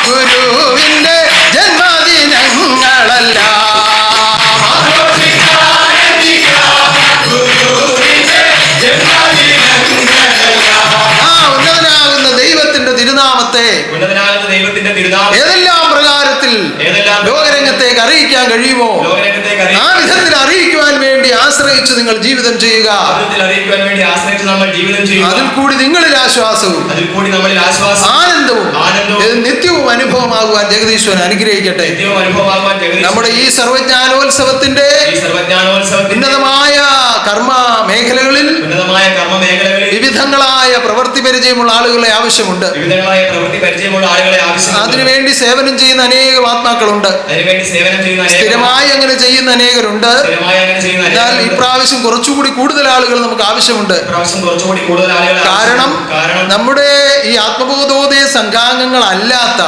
ഗുരുവിന്റെ ജന്മദിനങ്ങളല്ല. ലോകരംഗത്തേക്ക് അറിയിക്കാൻ കഴിയുമോ ലോകരംഗത്തേക്ക് ആ വിധത്തിൽ അറിയിക്കുവാൻ വേണ്ടി ആശ്രയിച്ച് നിങ്ങൾ ജീവിതം ചെയ്യുക. അറിയിക്കുവാൻ വേണ്ടി ആശ്രയിച്ച് നമ്മൾ ജീവിതം ചെയ്യുക. അതിൽ കൂടി നിങ്ങളിൽ ആശ്വാസവും അതിൽ കൂടി നമ്മളിൽ ആശ്വാസം ആനന്ദവും ഇത് നിത്യവും അനുഭവമാകുവാൻ ജഗദീശ്വരൻ അനുഗ്രഹിക്കട്ടെ. നിത്യവും അനുഭവമാകുവാൻ നമ്മുടെ ഈ സർവജ്ഞാനോത്സവത്തിന്റെ ഉന്നതമായ കർമ്മ മേഖലകളിൽ വിവിധങ്ങളായ പ്രവൃത്തി പരിചയമുള്ള ആളുകളെ ആവശ്യമുണ്ട്. അതിനുവേണ്ടി സേവനം ചെയ്യുന്ന അനേകം ആത്മാക്കളുണ്ട്. സ്ഥിരമായി അങ്ങനെ ചെയ്യുന്ന അനേകരുണ്ട്. എന്നാൽ ഇപ്രാവശ്യം കുറച്ചുകൂടി കൂടുതൽ ആളുകൾ നമുക്ക് ആവശ്യമുണ്ട്. കാരണം നമ്മുടെ ഈ ആത്മബോധോദയ സംഘാംഗങ്ങളല്ലാത്ത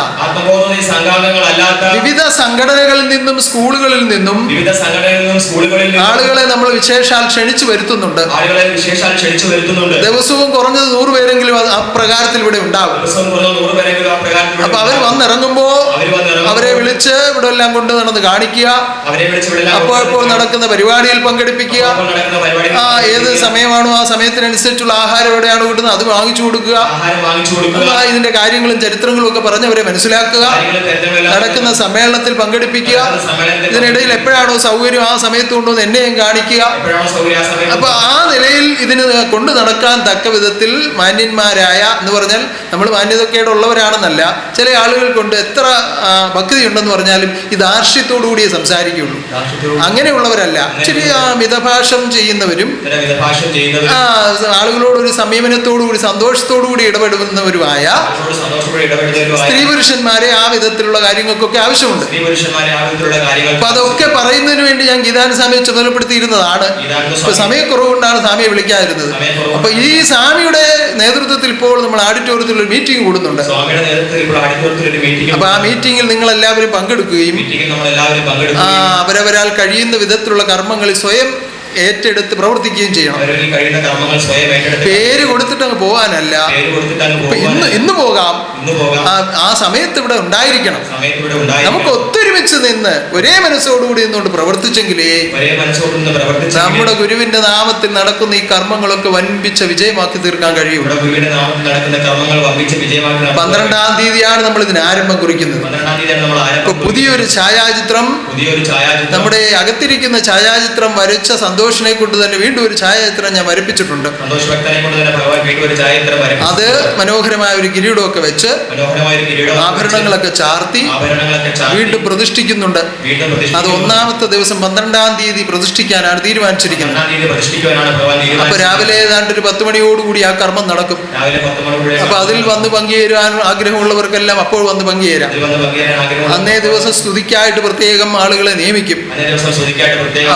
വിവിധ സംഘടനകളിൽ നിന്നും സ്കൂളുകളിൽ നിന്നും ആളുകളെ നമ്മൾ വിശേഷാൽ ക്ഷണിച്ചു വരുത്തുന്നുണ്ട്. ദിവസവും കുറഞ്ഞത് 100 പേരെങ്കിലും അപ്രകാരത്തിൽ ഇവിടെ ഉണ്ടാവും. അപ്പൊ അവർ വന്നിറങ്ങുമ്പോ അവരെ വിളിച്ച് ഇവിടെ എല്ലാം കൊണ്ട് നടന്ന് കാണിക്കുക. അപ്പോൾ നടക്കുന്ന പരിപാടിയിൽ പങ്കെടുപ്പിക്കുക. ഏത് സമയമാണോ ആ സമയത്തിനനുസരിച്ചുള്ള ആഹാരം എവിടെയാണ് കിട്ടുന്നത് അത് വാങ്ങിച്ചു കൊടുക്കുക. ഇതിന്റെ കാര്യങ്ങളും ചരിത്രങ്ങളും ഒക്കെ പറഞ്ഞവരെ മനസ്സിലാക്കുക. നടക്കുന്ന സമ്മേളനത്തിൽ പങ്കെടുപ്പിക്കുക. ഇതിനിടയിൽ എപ്പോഴാണോ സൗകര്യം ആ സമയത്ത് കൊണ്ടുവന്ന് എന്നെയും കാണിക്കുക. അപ്പൊ ആ നിലയിൽ ഇതിന് കൊണ്ടു നടക്കാൻ തക്ക വിധത്തിൽ മാന്യന്മാരായ എന്ന് പറഞ്ഞാൽ നമ്മൾ മാന്യതക്കേട് ഉള്ളവരാണെന്നല്ല, ചില ആളുകൾ കൊണ്ട് എത്ര ഭക്തി ഉണ്ടെന്ന് പറഞ്ഞാലും ഈ ധാർഷ്ട്യത്തോടു കൂടിയേ സംസാരിക്കുകയുള്ളൂ. അങ്ങനെയുള്ളവരല്ല. ഇച്ചിരി മിതഭാഷം ചെയ്യുന്നവരും ആളുകളോട് ഒരു സംയമനത്തോടുകൂടി സന്തോഷത്തോടുകൂടി ഇടപെടുന്നവരുമായ സ്ത്രീ പുരുഷന്മാരെ ആ വിധത്തിലുള്ള കാര്യങ്ങൾക്കൊക്കെ ആവശ്യമുണ്ട്. അപ്പൊ അതൊക്കെ പറയുന്നതിന് വേണ്ടി ഞാൻ ഗീതാനുസ്വാമിയെ ചുമതലപ്പെടുത്തിയിരുന്നതാണ്. ഇപ്പൊ സമയക്കുറവ് കൊണ്ടാണ് സ്വാമിയെ വിളിക്കാതിരുന്നത്. അപ്പൊ ഈ സ്വാമിയുടെ നേതൃത്വത്തിൽ ഇപ്പോൾ നമ്മൾ ഓഡിറ്റോറിയത്തിൽ ഒരു മീറ്റിംഗ് കൂടുന്നുണ്ട്. അപ്പൊ ആ മീറ്റിംഗിൽ നിങ്ങൾ എല്ലാവരും പങ്കെടുക്കുകയും അവരവരാൽ കഴിയുന്ന വിധത്തിലുള്ള കർമ്മങ്ങളിൽ സ്വയം ഏറ്റെടുത്ത് പ്രവർത്തിക്കുകയും ചെയ്യണം. പേര് കൊടുത്തിട്ട് അങ്ങ് പോകാനല്ല. ഇന്ന് പോകാം, ആ സമയത്ത് ഇവിടെ ഉണ്ടായിരിക്കണം. നമുക്ക് ഒത്തൊരുമിച്ച് നിന്ന് ഒരേ മനസ്സോടുകൂടി നിന്നുകൊണ്ട് പ്രവർത്തിച്ചെങ്കിലേ നമ്മുടെ ഗുരുവിന്റെ നാമത്തിൽ നടക്കുന്ന ഈ കർമ്മങ്ങളൊക്കെ വൻപിച്ച വിജയമാക്കി തീർക്കാൻ കഴിയും. 12-ാം തീയതിയാണ് നമ്മൾ ഇതിന് ആരംഭം കുറിക്കുന്നത്. ഇപ്പൊ പുതിയൊരു ഛായാചിത്രം, നമ്മുടെ അകത്തിരിക്കുന്ന ഛായാചിത്രം വരച്ച സന്തോഷിനെ കൊണ്ട് തന്നെ വീണ്ടും ഒരു ഛായാചിത്രം ഞാൻ വരപ്പിച്ചിട്ടുണ്ട്. അത് മനോഹരമായ ഒരു കിരീടമൊക്കെ വെച്ച് ആഭരണങ്ങളൊക്കെ ചാർത്തി വീണ്ടും പ്രതിഷ്ഠിക്കുന്നുണ്ട്. അത് 1-ാമത്തെ ദിവസം 12-ാം തീയതി പ്രതിഷ്ഠിക്കാനാണ് തീരുമാനിച്ചിരിക്കുന്നത്. അപ്പൊ രാവിലെ ഏതാണ്ട് ഒരു 10 മണിയോടുകൂടി ആ കർമ്മം നടക്കും. അപ്പൊ അതിൽ വന്ന് പങ്കുചേരാൻ ആഗ്രഹമുള്ളവർക്കെല്ലാം അപ്പോൾ വന്ന് പങ്കുചേരാം. അന്നേ ദിവസം സ്തുതിക്കായിട്ട് പ്രത്യേകം ആളുകളെ നിയമിക്കും.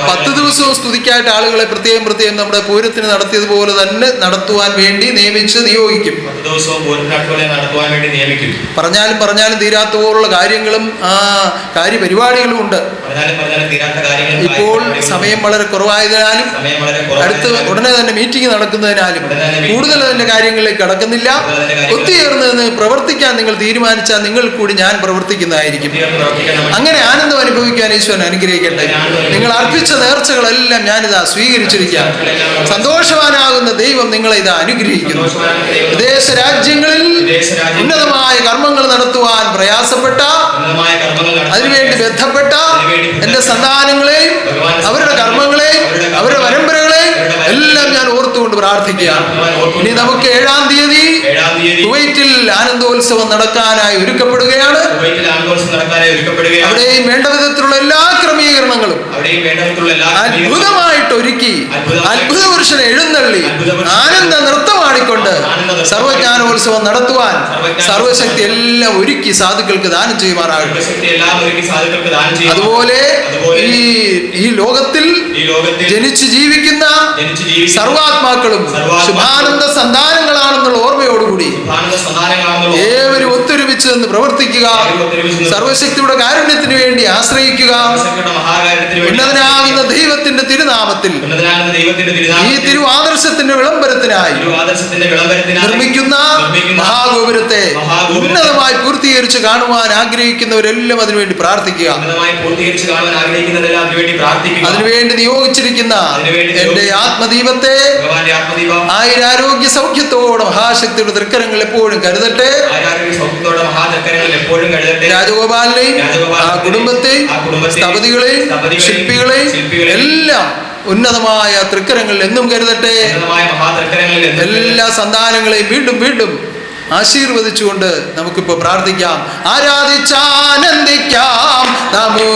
10 ദിവസവും സ്തുതിക്കായിട്ട് ആളുകളെ പ്രത്യേകം നമ്മുടെ പൂരത്തിന് നടത്തിയതുപോലെ തന്നെ നടത്തുവാൻ വേണ്ടി നിയോഗിക്കും. പറഞ്ഞാലും തീരാത്ത പോലുള്ള കാര്യങ്ങളും കാര്യപരിപാടികളും ഉണ്ട്. ഇപ്പോൾ സമയം വളരെ കുറവായതിനാലും ഉടനെ തന്നെ മീറ്റിംഗ് നടക്കുന്നതിനാലും കൂടുതൽ അതിന്റെ കാര്യങ്ങളിലേക്ക് കടക്കുന്നില്ല. ഒത്തുചേർന്ന് പ്രവർത്തിക്കാൻ നിങ്ങൾ തീരുമാനിച്ചാൽ നിങ്ങൾ കൂടി ഞാൻ പ്രവർത്തിക്കുന്നതായിരിക്കും. അങ്ങനെ ആനന്ദം അനുഭവിക്കാൻ ഈശ്വരൻ അനുഗ്രഹിക്കട്ടെ. നിങ്ങൾ അർപ്പിച്ച നേർച്ചകളെല്ലാം ഞാനിതാ സ്വീകരിച്ചിരിക്കാം. സന്തോഷവാനാകുന്ന ദൈവം നിങ്ങളെ ഇതാ അനുഗ്രഹിക്കുന്നു. വിദേശ രാജ്യങ്ങളിൽ ഉന്നതമായ കർമ്മങ്ങൾ നടത്തുവാൻ പ്രയാസപ്പെട്ട, അതിനുവേണ്ടി ബന്ധപ്പെട്ട എന്റെ സന്താനങ്ങളെയും അവരുടെ കർമ്മങ്ങളെയും അവരുടെ പരമ്പരകളെയും എല്ലാം ഞാൻ ഓർത്തുകൊണ്ട് പ്രാർത്ഥിക്കുകയാണ്. ഇനി നമുക്ക് 7-ാം തീയതി കുവൈറ്റിൽ ആനന്ദോത്സവം നടക്കാനായി ഒരുക്കപ്പെടുകയാണ്. അവിടെയും വേണ്ട വിധത്തിലുള്ള എല്ലാ ക്രമീകരണങ്ങളും അത്ഭുതമായിട്ട് ഒരുക്കി അത്ഭുത പുരുഷനെ എഴുന്നള്ളി ആനന്ദ നൃത്തമാടിക്കൊണ്ട് സർവജ്ഞാനോത്സവം നടത്തുവാൻ സർവശക്തി എല്ലാം ഒരുക്കി സാധുക്കൾക്ക് ദാനം ചെയ്യുമാറാകട്ടെ. അതുപോലെ ഈ ലോകത്തിൽ ജനിച്ചു ജീവിക്കുന്ന സർവാത്മാക്കളും ശുഭാനന്ദ സന്താനങ്ങളാണെന്നുള്ള ഓർമ്മയോടുകൂടി ഏവരും ഒത്തൊരുമിച്ച് നിന്ന് പ്രവർത്തിക്കുക. സർവശക്തിയുടെ കാരുണ്യത്തിന് വേണ്ടി ആശ്രയിക്കുക. ഉന്നതനാകുന്ന ദൈവത്തിന്റെ തിരുനാമത്തിൽ ഈ തിരുവാദർശത്തിന്റെ വിളംബരത്തിനായി നിർമ്മിക്കുന്ന മഹാഗോപുരത്തെ ഉന്നതമായി പൂർത്തീകരിച്ച് കാണുവാൻ ആഗ്രഹിക്കുന്നവരെല്ലാം അതിനുവേണ്ടി പ്രാർത്ഥിക്കുക. അതിനുവേണ്ടി നിയോഗിച്ചിരിക്കുന്ന എന്റെ ആത്മദീപത്തെ ഭഗവാന്റെ ആത്മദീപം ആയിരാരോഗ്യ സൗഖ്യത്തോടെ മഹാശക്തിയുടെ തൃക്കരങ്ങൾ എപ്പോഴും കരുതട്ടെ. ആരോഗ്യ സൗഖ്യത്തോടെ മഹാചക്രങ്ങളിൽ എപ്പോഴും കരുതട്ടെ. രാജഗോപാലിനെയും ആ കുടുംബത്തെയും സ്ഥപതികളെയും ശില്പികളെയും എല്ലാം ഉന്നതമായ തൃക്കരങ്ങളിൽ എന്നും കരുതട്ടെ. എല്ലാ സന്താനങ്ങളെയും വീണ്ടും വീണ്ടും ആശീർവദിച്ചുകൊണ്ട് നമുക്കിപ്പോൾ പ്രാർത്ഥിക്കാം. ആരാധിച്ചാനന്ദിക്കാം നമോ